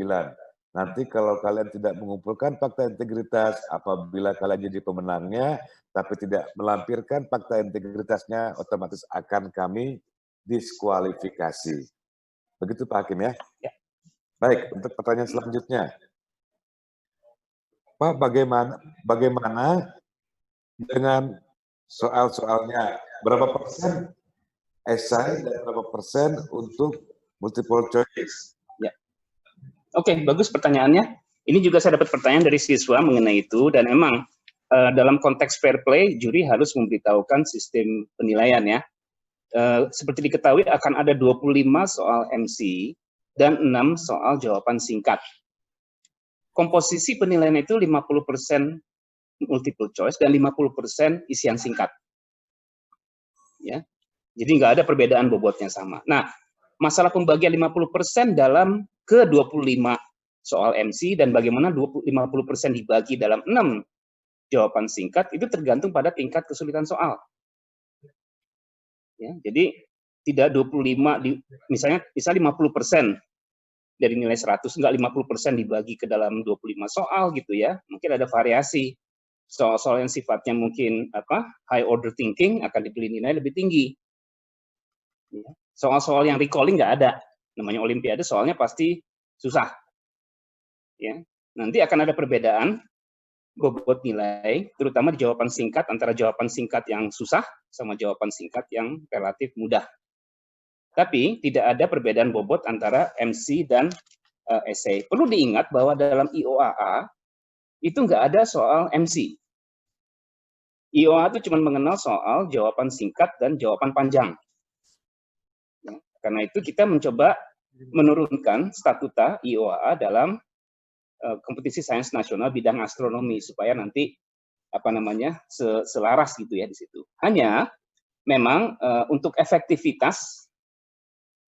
Nanti kalau kalian tidak mengumpulkan fakta integritas, apabila kalian jadi pemenangnya, tapi tidak melampirkan fakta integritasnya, otomatis akan kami diskualifikasi. Begitu Pak Hakim ya? Ya. Baik, untuk pertanyaan selanjutnya. Pak, bagaimana dengan soal-soalnya? Berapa persen esai dan berapa persen untuk multiple choice? Ya. Oke, bagus pertanyaannya. Ini juga saya dapat pertanyaan dari siswa mengenai itu, dan emang dalam konteks fair play, juri harus memberitahukan sistem penilaian ya. Seperti diketahui akan ada 25 soal MC dan 6 soal jawaban singkat. Komposisi penilaian itu 50% multiple choice dan 50% isian singkat. Ya. Jadi nggak ada perbedaan bobotnya sama. Nah, masalah pembagian 50% dalam ke 25 soal MC dan bagaimana 50% dibagi dalam 6 jawaban singkat itu tergantung pada tingkat kesulitan soal. Ya, jadi tidak 25 misalnya 50% dari nilai 100, enggak 50% dibagi ke dalam 25 soal gitu ya. Mungkin ada variasi. Soal-soal yang sifatnya mungkin high order thinking akan dipilih nilai lebih tinggi. Soal-soal yang recalling nggak ada. Namanya olimpiade soalnya pasti susah. Ya. Nanti akan ada perbedaan bobot nilai, terutama di jawaban singkat, antara jawaban singkat yang susah sama jawaban singkat yang relatif mudah. Tapi tidak ada perbedaan bobot antara MC dan essay. Perlu diingat bahwa dalam IOAA itu nggak ada soal MC. IOAA itu cuma mengenal soal jawaban singkat dan jawaban panjang. Ya, karena itu kita mencoba menurunkan statuta IOAA dalam kompetisi sains nasional bidang astronomi supaya nanti selaras gitu ya di situ. Hanya memang untuk efektivitas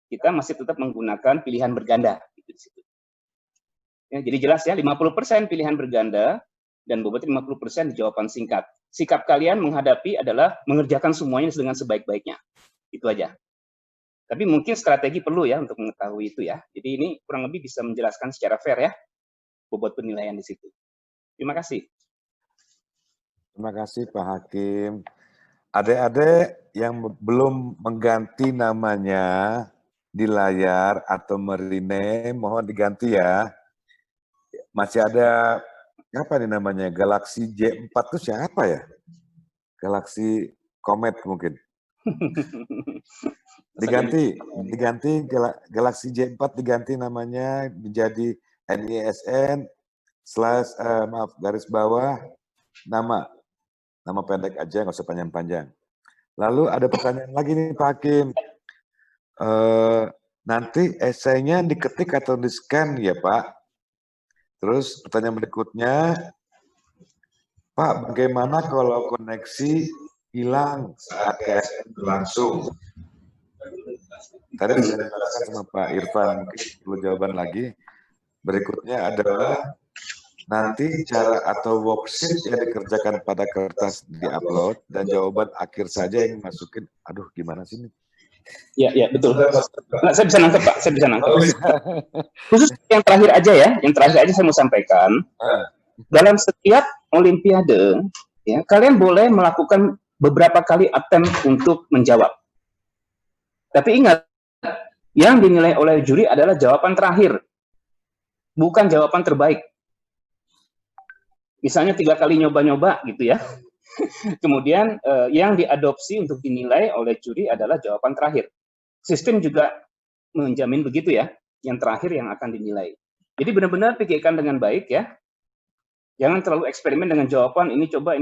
kita masih tetap menggunakan pilihan berganda gitu di situ. Ya, jadi jelas ya 50% pilihan berganda dan bobotnya 50% di jawaban singkat. Sikap kalian menghadapi adalah mengerjakan semuanya dengan sebaik-baiknya. Itu aja. Tapi mungkin strategi perlu ya untuk mengetahui itu ya. Jadi ini kurang lebih bisa menjelaskan secara fair ya bobot penilaian di situ. Terima kasih. Terima kasih Pak Hakim. Adik-adik yang belum mengganti namanya di layar atau merename, mohon diganti ya. Masih ada apa nih namanya? Galaxy J4 itu siapa ya? Galaxy Comet mungkin. Diganti Galaxy J4 diganti namanya menjadi NISN garis bawah nama pendek aja, nggak usah panjang-panjang. Lalu ada pertanyaan lagi nih Pak Hakim. Nanti esainya diketik atau di-scan ya Pak? Terus pertanyaan berikutnya, Pak, bagaimana kalau koneksi hilang saat KSN berlangsung? Tadi sudah dijelaskan sama Pak Irfan, mungkin perlu jawaban lagi. Berikutnya adalah nanti cara atau worksheet yang dikerjakan pada kertas di-upload dan jawaban akhir saja yang masukin. Aduh, gimana sih ini? Ya, betul. Nah, saya bisa nangkep, Pak. Saya bisa nangkep. Khusus yang terakhir aja ya, saya mau sampaikan. Dalam setiap olimpiade, ya, kalian boleh melakukan beberapa kali attempt untuk menjawab. Tapi ingat, yang dinilai oleh juri adalah jawaban terakhir, bukan jawaban terbaik. Misalnya 3 kali nyoba-nyoba gitu ya. Kemudian yang diadopsi untuk dinilai oleh juri adalah jawaban terakhir. Sistem juga menjamin begitu ya, yang terakhir yang akan dinilai. Jadi benar-benar pikirkan dengan baik ya. Jangan terlalu eksperimen dengan jawaban ini coba.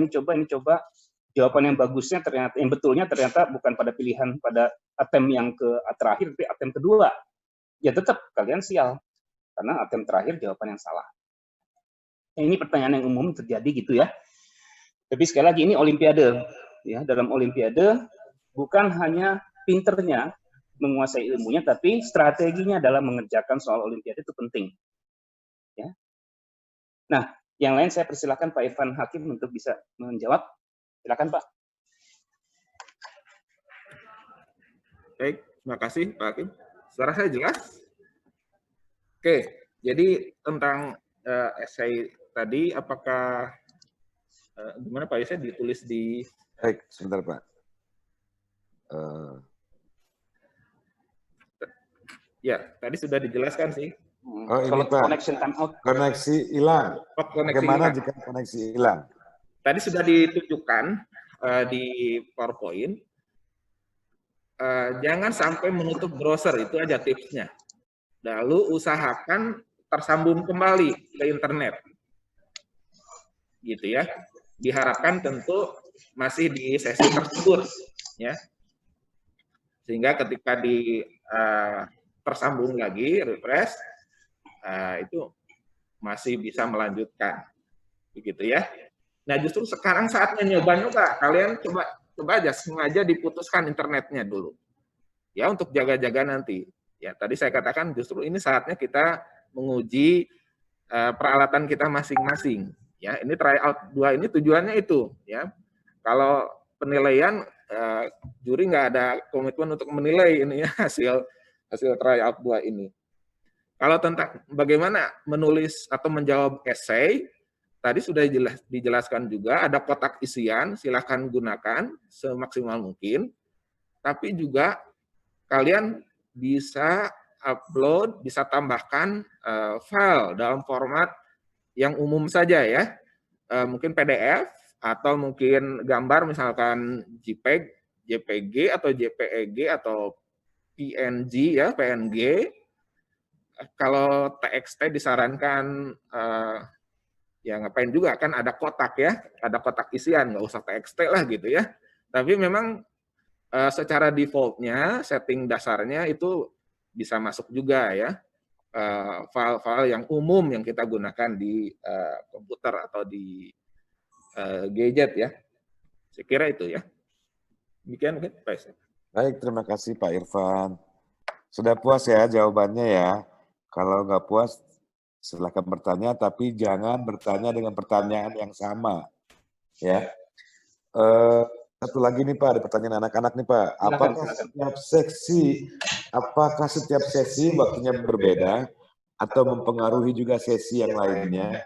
Jawaban yang bagusnya ternyata, yang betulnya ternyata bukan pada pilihan pada attempt yang terakhir, tapi attempt kedua. Ya tetap kalian sial, karena attempt terakhir jawaban yang salah. Ini pertanyaan yang umum terjadi gitu ya. Tapi sekali lagi ini olimpiade. Ya, dalam olimpiade bukan hanya pinternya, menguasai ilmunya, tapi strateginya dalam mengerjakan soal Olimpiade itu penting. Ya. Nah, yang lain saya persilakan Pak Irfan Hakim untuk bisa menjawab. Silakan Pak. Baik, terima kasih Pak Hakim. Suara saya jelas? Oke, jadi tentang esai tadi, apakah gimana Pak Yose ditulis di... Baik, sebentar Pak. Ya, tadi sudah dijelaskan sih. Oh ini Pak, connection time out. Koneksi hilang. Koneksi Bagaimana hilang. jika koneksi hilang? Tadi sudah ditunjukkan di PowerPoint. Jangan sampai menutup browser, itu aja tipsnya. Lalu usahakan tersambung kembali ke internet. Gitu ya. Diharapkan tentu masih di sesi tersebut, ya. Sehingga ketika tersambung lagi, refresh, itu masih bisa melanjutkan, begitu ya. Nah justru sekarang saatnya nyoba-nyoba, kalian coba aja sengaja diputuskan internetnya dulu, ya untuk jaga-jaga nanti. Ya tadi saya katakan justru ini saatnya kita menguji peralatan kita masing-masing. Ya ini tryout 2 ini tujuannya itu, ya. Kalau penilaian juri nggak ada komitmen untuk menilai ini ya hasil tryout 2 ini. Kalau tentang bagaimana menulis atau menjawab esai, tadi sudah dijelaskan juga ada kotak isian, silakan gunakan semaksimal mungkin. Tapi juga kalian bisa upload, bisa tambahkan file dalam format yang umum saja ya. Mungkin PDF atau mungkin gambar misalkan JPEG, JPG atau JPEG atau PNG ya, PNG. Kalau TXT disarankan ya ngapain juga kan ada kotak ya, ada kotak isian, nggak usah TXT lah gitu ya. Tapi memang secara defaultnya setting dasarnya itu bisa masuk juga ya file-file yang umum yang kita gunakan di komputer atau di gadget ya. Saya kira itu ya. Demikian mungkin Pak. Baik, terima kasih Pak Irfan. Sudah puas ya jawabannya ya. Kalau nggak puas, silahkan bertanya, tapi jangan bertanya dengan pertanyaan yang sama. Ya. Satu lagi nih Pak, ada pertanyaan anak-anak nih Pak. Apakah setiap sesi waktunya berbeda atau mempengaruhi juga sesi yang lainnya?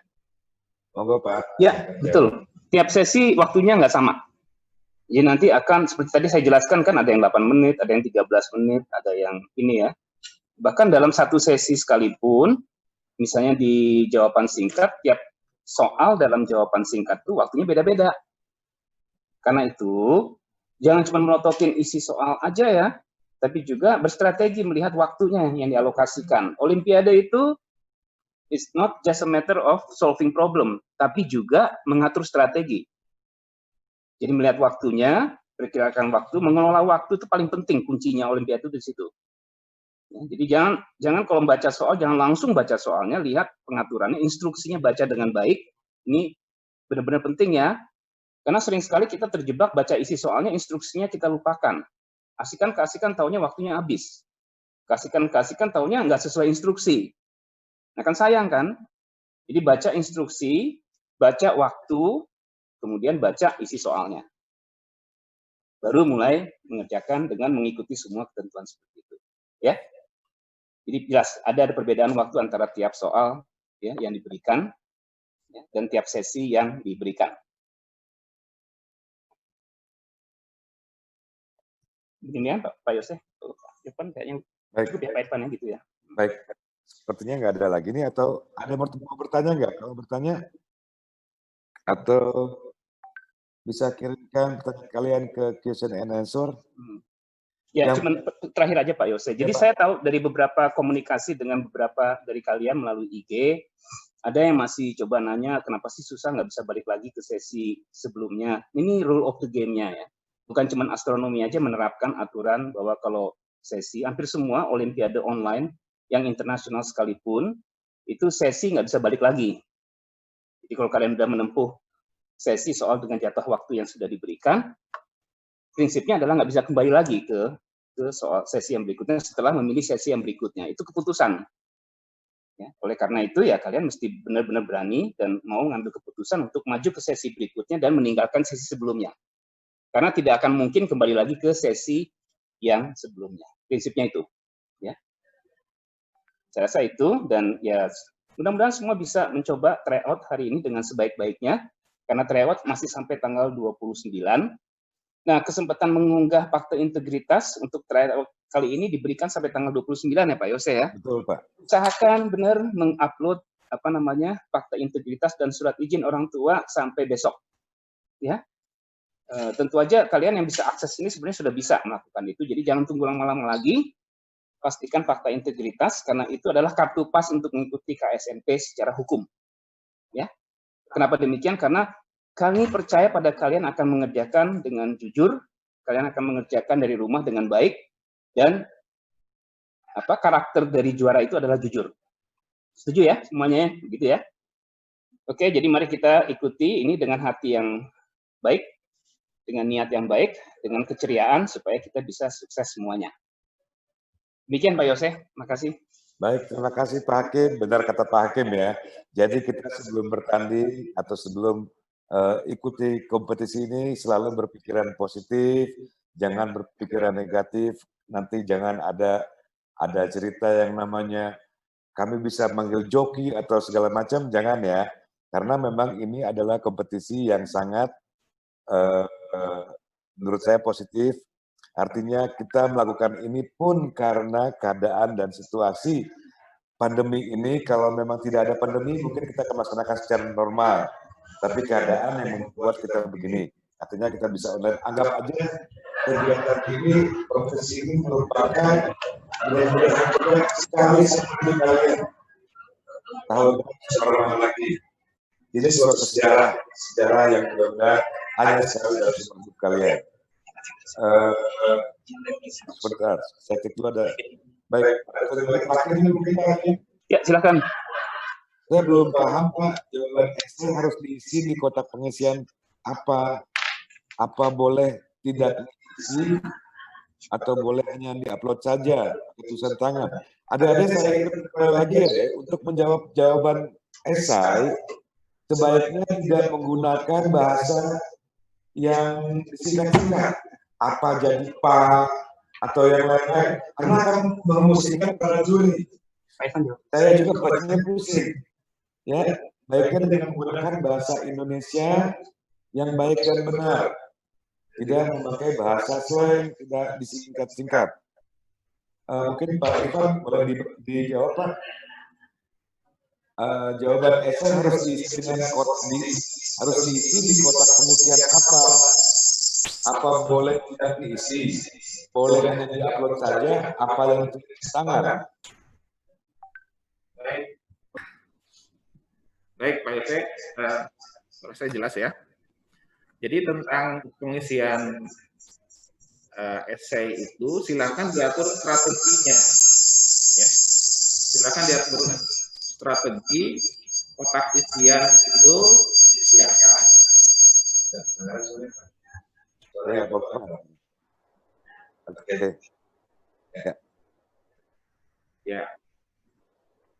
Monggo Pak. Ya, betul. Tiap sesi waktunya nggak sama. Jadi nanti akan, seperti tadi saya jelaskan kan ada yang 8 menit, ada yang 13 menit, ada yang ini ya. Bahkan dalam satu sesi sekalipun, misalnya di jawaban singkat, tiap soal dalam jawaban singkat itu waktunya beda-beda. Karena itu, jangan cuma melototin isi soal aja ya, tapi juga berstrategi melihat waktunya yang dialokasikan. Olimpiade itu it's not just a matter of solving problem, tapi juga mengatur strategi. Jadi melihat waktunya, perkirakan waktu, mengelola waktu itu paling penting, kuncinya Olimpiade itu di situ. Ya, jadi jangan kalau membaca soal, jangan langsung baca soalnya, lihat pengaturannya, instruksinya baca dengan baik. Ini benar-benar penting ya, karena sering sekali kita terjebak baca isi soalnya, instruksinya kita lupakan. Kasihkan taunya waktunya habis. Kasihkan taunya nggak sesuai instruksi. Nah kan sayang kan? Jadi baca instruksi, baca waktu, kemudian baca isi soalnya. Baru mulai mengerjakan dengan mengikuti semua ketentuan seperti itu. Ya. Jadi jelas ada perbedaan waktu antara tiap soal ya, yang diberikan ya, dan tiap sesi yang diberikan. Begini ya Pak Yose, Irfan kayaknya cukup ya Pak Irfan ya gitu ya. Baik, sepertinya nggak ada lagi nih, atau ada mau bertanya nggak? Kalau bertanya, atau bisa kirimkan pertanyaan kalian ke question and answer. Ya, cuman terakhir aja Pak Yose. Jadi ya, saya tahu dari beberapa komunikasi dengan beberapa dari kalian melalui IG, ada yang masih coba nanya kenapa sih susah nggak bisa balik lagi ke sesi sebelumnya. Ini rule of the game-nya ya. Bukan cuma astronomi aja menerapkan aturan bahwa kalau sesi, hampir semua olimpiade online yang internasional sekalipun, itu sesi nggak bisa balik lagi. Jadi kalau kalian sudah menempuh sesi soal dengan jatah waktu yang sudah diberikan, prinsipnya adalah nggak bisa kembali lagi ke ke soal sesi yang berikutnya setelah memilih sesi yang berikutnya. Itu keputusan. Ya, oleh karena itu ya kalian mesti benar-benar berani dan mau ngambil keputusan untuk maju ke sesi berikutnya dan meninggalkan sesi sebelumnya. Karena tidak akan mungkin kembali lagi ke sesi yang sebelumnya. Prinsipnya itu. Ya. Saya rasa itu, dan ya mudah-mudahan semua bisa mencoba tryout hari ini dengan sebaik-baiknya, karena tryout masih sampai tanggal 29. Nah, kesempatan mengunggah fakta integritas untuk tryout kali ini diberikan sampai tanggal 29 ya Pak Yose ya. Betul Pak. Usahakan benar mengupload fakta integritas dan surat izin orang tua sampai besok. Ya. Tentu aja kalian yang bisa akses ini sebenarnya sudah bisa melakukan itu, jadi jangan tunggu lama-lama lagi. Pastikan fakta integritas karena itu adalah kartu pas untuk mengikuti KSNP secara hukum. Ya. Kenapa demikian? Karena kami percaya pada kalian akan mengerjakan dengan jujur, kalian akan mengerjakan dari rumah dengan baik, dan karakter dari juara itu adalah jujur. Setuju ya semuanya, begitu ya? Oke, jadi mari kita ikuti ini dengan hati yang baik, dengan niat yang baik, dengan keceriaan supaya kita bisa sukses semuanya. Demikian Pak Yose, makasih. Baik, terima kasih Pak Hakim. Benar kata Pak Hakim ya. Jadi kita sebelum bertanding atau sebelum ikuti kompetisi ini selalu berpikiran positif, jangan berpikiran negatif. Nanti jangan ada cerita yang namanya kami bisa manggil joki atau segala macam, jangan ya. Karena memang ini adalah kompetisi yang sangat menurut saya positif. Artinya kita melakukan ini pun karena keadaan dan situasi pandemi ini. Kalau memang tidak ada pandemi, mungkin kita akan melaksanakan secara normal. Tapi keadaan yang membuat kita begini. Artinya kita bisa online. Anggap aja kegiatan ini, profesi ini merupakan benar-benar sekali seperti kalian. Tahun seorang lagi. Ini suatu sejarah yang benar-benar hanya sekali dalam hidup kalian. Sebentar, saya cek dulu ada. Baik, ya silakan. Saya belum paham Pak, jawaban Excel harus diisi di kotak pengisian apa boleh tidak diisi atau boleh hanya diupload saja tulisan tangan. Ada saya ingin lagi ya, untuk menjawab jawaban esai sebaiknya tidak menggunakan bahasa yang disingkat-singkat. Apa jadi Pak atau yang lain-lain, karena akan memusingkan para juri. Saya juga bacanya pusing. Ya, baiknya dengan menggunakan bahasa Indonesia yang baik dan benar. Tidak memakai bahasa slang, tidak disingkat-singkat. Mungkin Pak Irfan boleh dijawab Pak. Jawaban esai harus diisi di kotak pengisian apa boleh tidak diisi, boleh hanya diupload saja, apa yang tulis tangan. Baik Pak Yose, saya jelas ya. Jadi tentang pengisian esai itu silakan diatur strateginya. Ya. Silakan diatur strategi kotak isian itu disiapkan. Ya.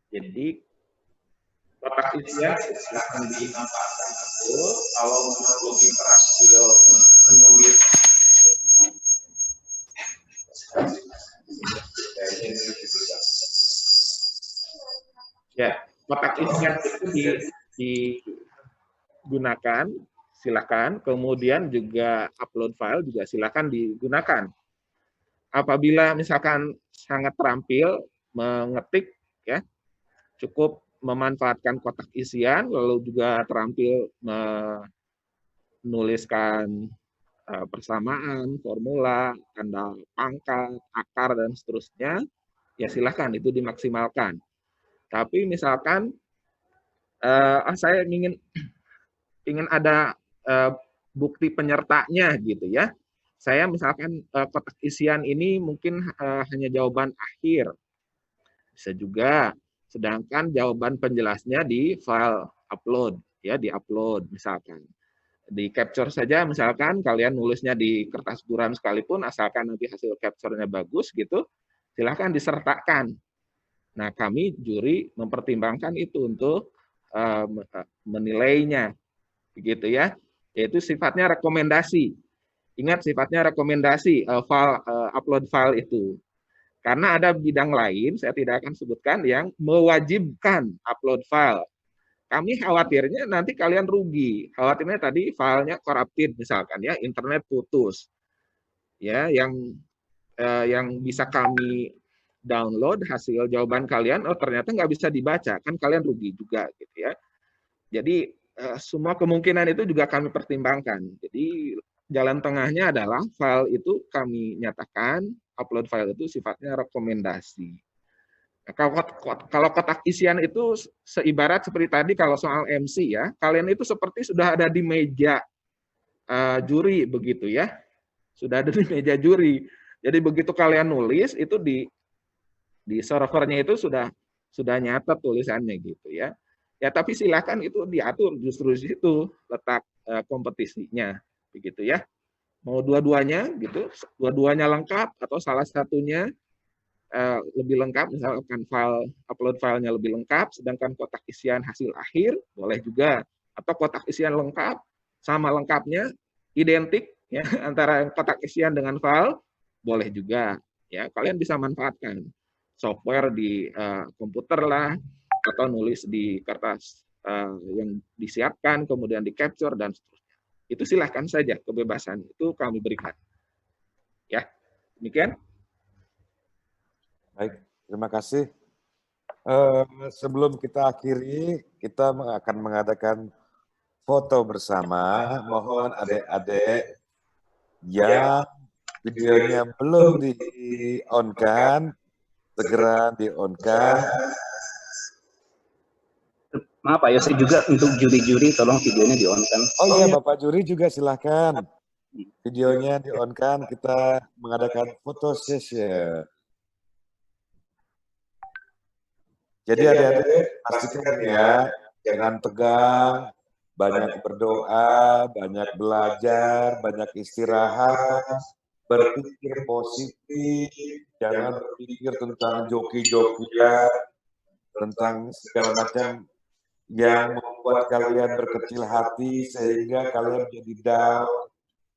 Jadi kotak isian silakan ditambahkan betul. Kalau menurut berhasil menulis ya, kotak isian itu digunakan, silakan. Kemudian juga upload file juga silakan digunakan. Apabila misalkan sangat terampil mengetik, ya, cukup memanfaatkan kotak isian, lalu juga terampil menuliskan persamaan, formula, tanda pangkat, akar, dan seterusnya, ya silahkan itu dimaksimalkan. Tapi misalkan saya ingin ada bukti penyertanya gitu ya. Saya misalkan kotak isian ini mungkin hanya jawaban akhir. Bisa juga, sedangkan jawaban penjelasnya di file upload, ya, di upload misalkan. di capture saja, misalkan kalian nulisnya di kertas buram sekalipun, asalkan nanti hasil capture-nya bagus gitu, silahkan disertakan. Nah, kami juri mempertimbangkan itu untuk menilainya, begitu ya. Yaitu sifatnya rekomendasi. Ingat sifatnya rekomendasi upload file itu. Karena ada bidang lain, saya tidak akan sebutkan, yang mewajibkan upload file. Kami khawatirnya nanti kalian rugi. Khawatirnya tadi filenya corrupted misalkan ya, internet putus. Ya, yang bisa kami download hasil jawaban kalian, oh ternyata nggak bisa dibaca, kan kalian rugi juga gitu ya. Jadi semua kemungkinan itu juga kami pertimbangkan. Jadi jalan tengahnya adalah file itu kami nyatakan, upload file itu sifatnya rekomendasi. Nah, kalau kotak isian itu seibarat seperti tadi kalau soal MC ya, kalian itu seperti sudah ada di meja juri begitu ya, sudah ada di meja juri. Jadi begitu kalian nulis itu di servernya itu sudah nyata tulisannya gitu ya. Ya tapi silakan itu diatur justru di situ letak kompetisinya begitu ya. Mau dua-duanya gitu, dua-duanya lengkap atau salah satunya lebih lengkap, misalkan upload filenya lebih lengkap, sedangkan kotak isian hasil akhir boleh juga, atau kotak isian lengkap sama lengkapnya identik ya antara kotak isian dengan file boleh juga ya. Kalian bisa manfaatkan software di komputer lah, atau nulis di kertas yang disiapkan kemudian di capture dan seterusnya. Itu silahkan saja, kebebasan itu kami berikan. Ya, demikian. Baik, terima kasih. Sebelum kita akhiri, kita akan mengadakan foto bersama. Mohon adik-adik yang videonya belum di-on-kan, segera di-on-kan. Maaf Pak Yose, juga untuk juri-juri tolong videonya di-on-kan. Oh iya, Bapak juri juga silahkan. Videonya di-on-kan, kita mengadakan foto session. Jadi adik-adik pastikan ya, jangan tegang, banyak berdoa, banyak belajar, banyak istirahat, berpikir positif, jangan berpikir tentang joki-jokian, tentang segala macam yang membuat kalian berkecil hati sehingga kalian jadi down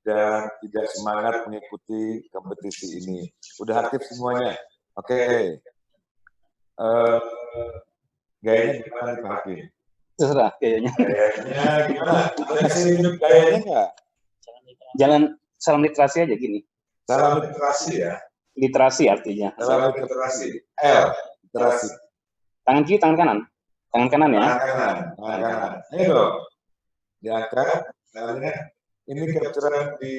dan tidak semangat mengikuti kompetisi ini. Udah aktif semuanya? Oke. Gayanya gimana nih Pak Hakim? Terserah kayaknya. Gayanya gimana? Kasih tunjuk gayanya nggak? Jangan salam literasi aja gini. Salam literasi ya? Literasi artinya. Salam literasi. L, literasi. Tangan kiri, tangan kanan. Tangan kanan ya. Tangan kanan. Ayo dong. Diangkat, tangannya. Ini capturean di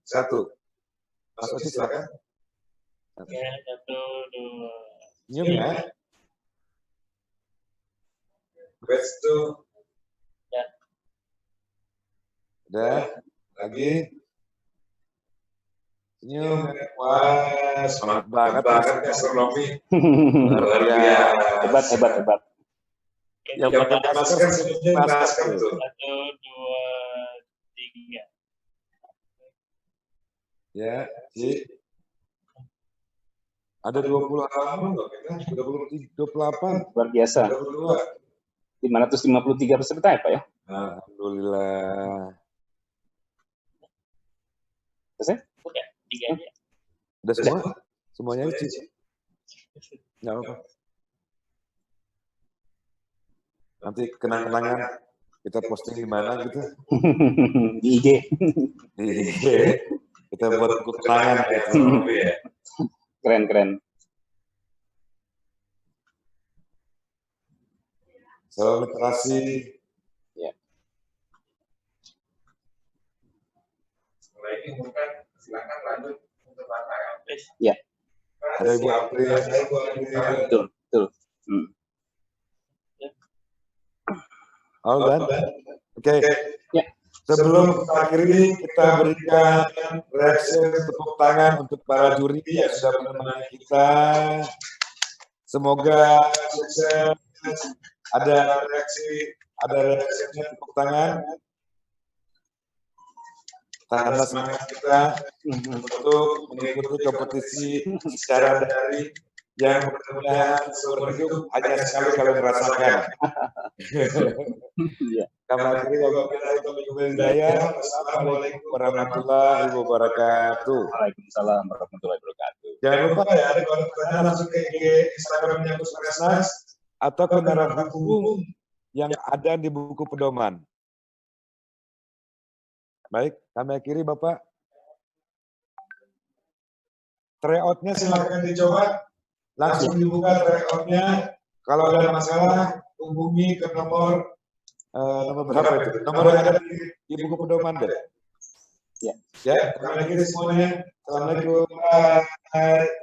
1. Mas Oci silakan. Oke, 1, 2. Senyum ya. Batch 2. Ya. Udah. Lagi. Senyum. Wah, semangat banget astronomi. Luar biasa. Hebat. Yang pakai masker senyumnya masker tuh. 1, 2, 3. Ya, Ci. Ada 20 halaman loh kita, 28. Luar biasa. 22. 553 peserta ya Pak ya? Alhamdulillah. Selesai? Udah, 3 aja. Udah semua? Semuanya Ci? Nggak apa-apa. Nanti kenang-kenangan kita posting di mana gitu? Di IG. Di IG. Kita buat buku kenangan ya. Keren. Salam literasi. Ya. Mulai ini bukan, silakan lanjut untuk Bapak. Ya. Ada Ibu April. Betul. All done? Oke. Ya. Sebelum kita akhiri, kita berikan reaksi tepuk tangan untuk para juri yang sudah menemani kita. Semoga sukses. Ada reaksinya tepuk tangan. Karena semangat kita untuk mengikuti kompetisi secara daring yang mudah-mudahan seumur hidup hanya sekali kalian merasakan. Kami akhiri Wassalamualaikum warahmatullahi wabarakatuh. Waalaikumsalam warahmatullahi wabarakatuh. Jangan lupa ya, ada kalau pertanyaan langsung ke Instagramnya Puskesmas atau ke narasi hukum yang ada di buku pedoman. Baik, kami akhiri Bapak. Tryout-nya silakan dicoba. Langsung dibuka tryout-nya. Kalau ada masalah, hubungi ke nomor berapa itu? Nomor yang ada di buku pedoman deh. Ya, kami akhiri semuanya. Assalamualaikum. Bye.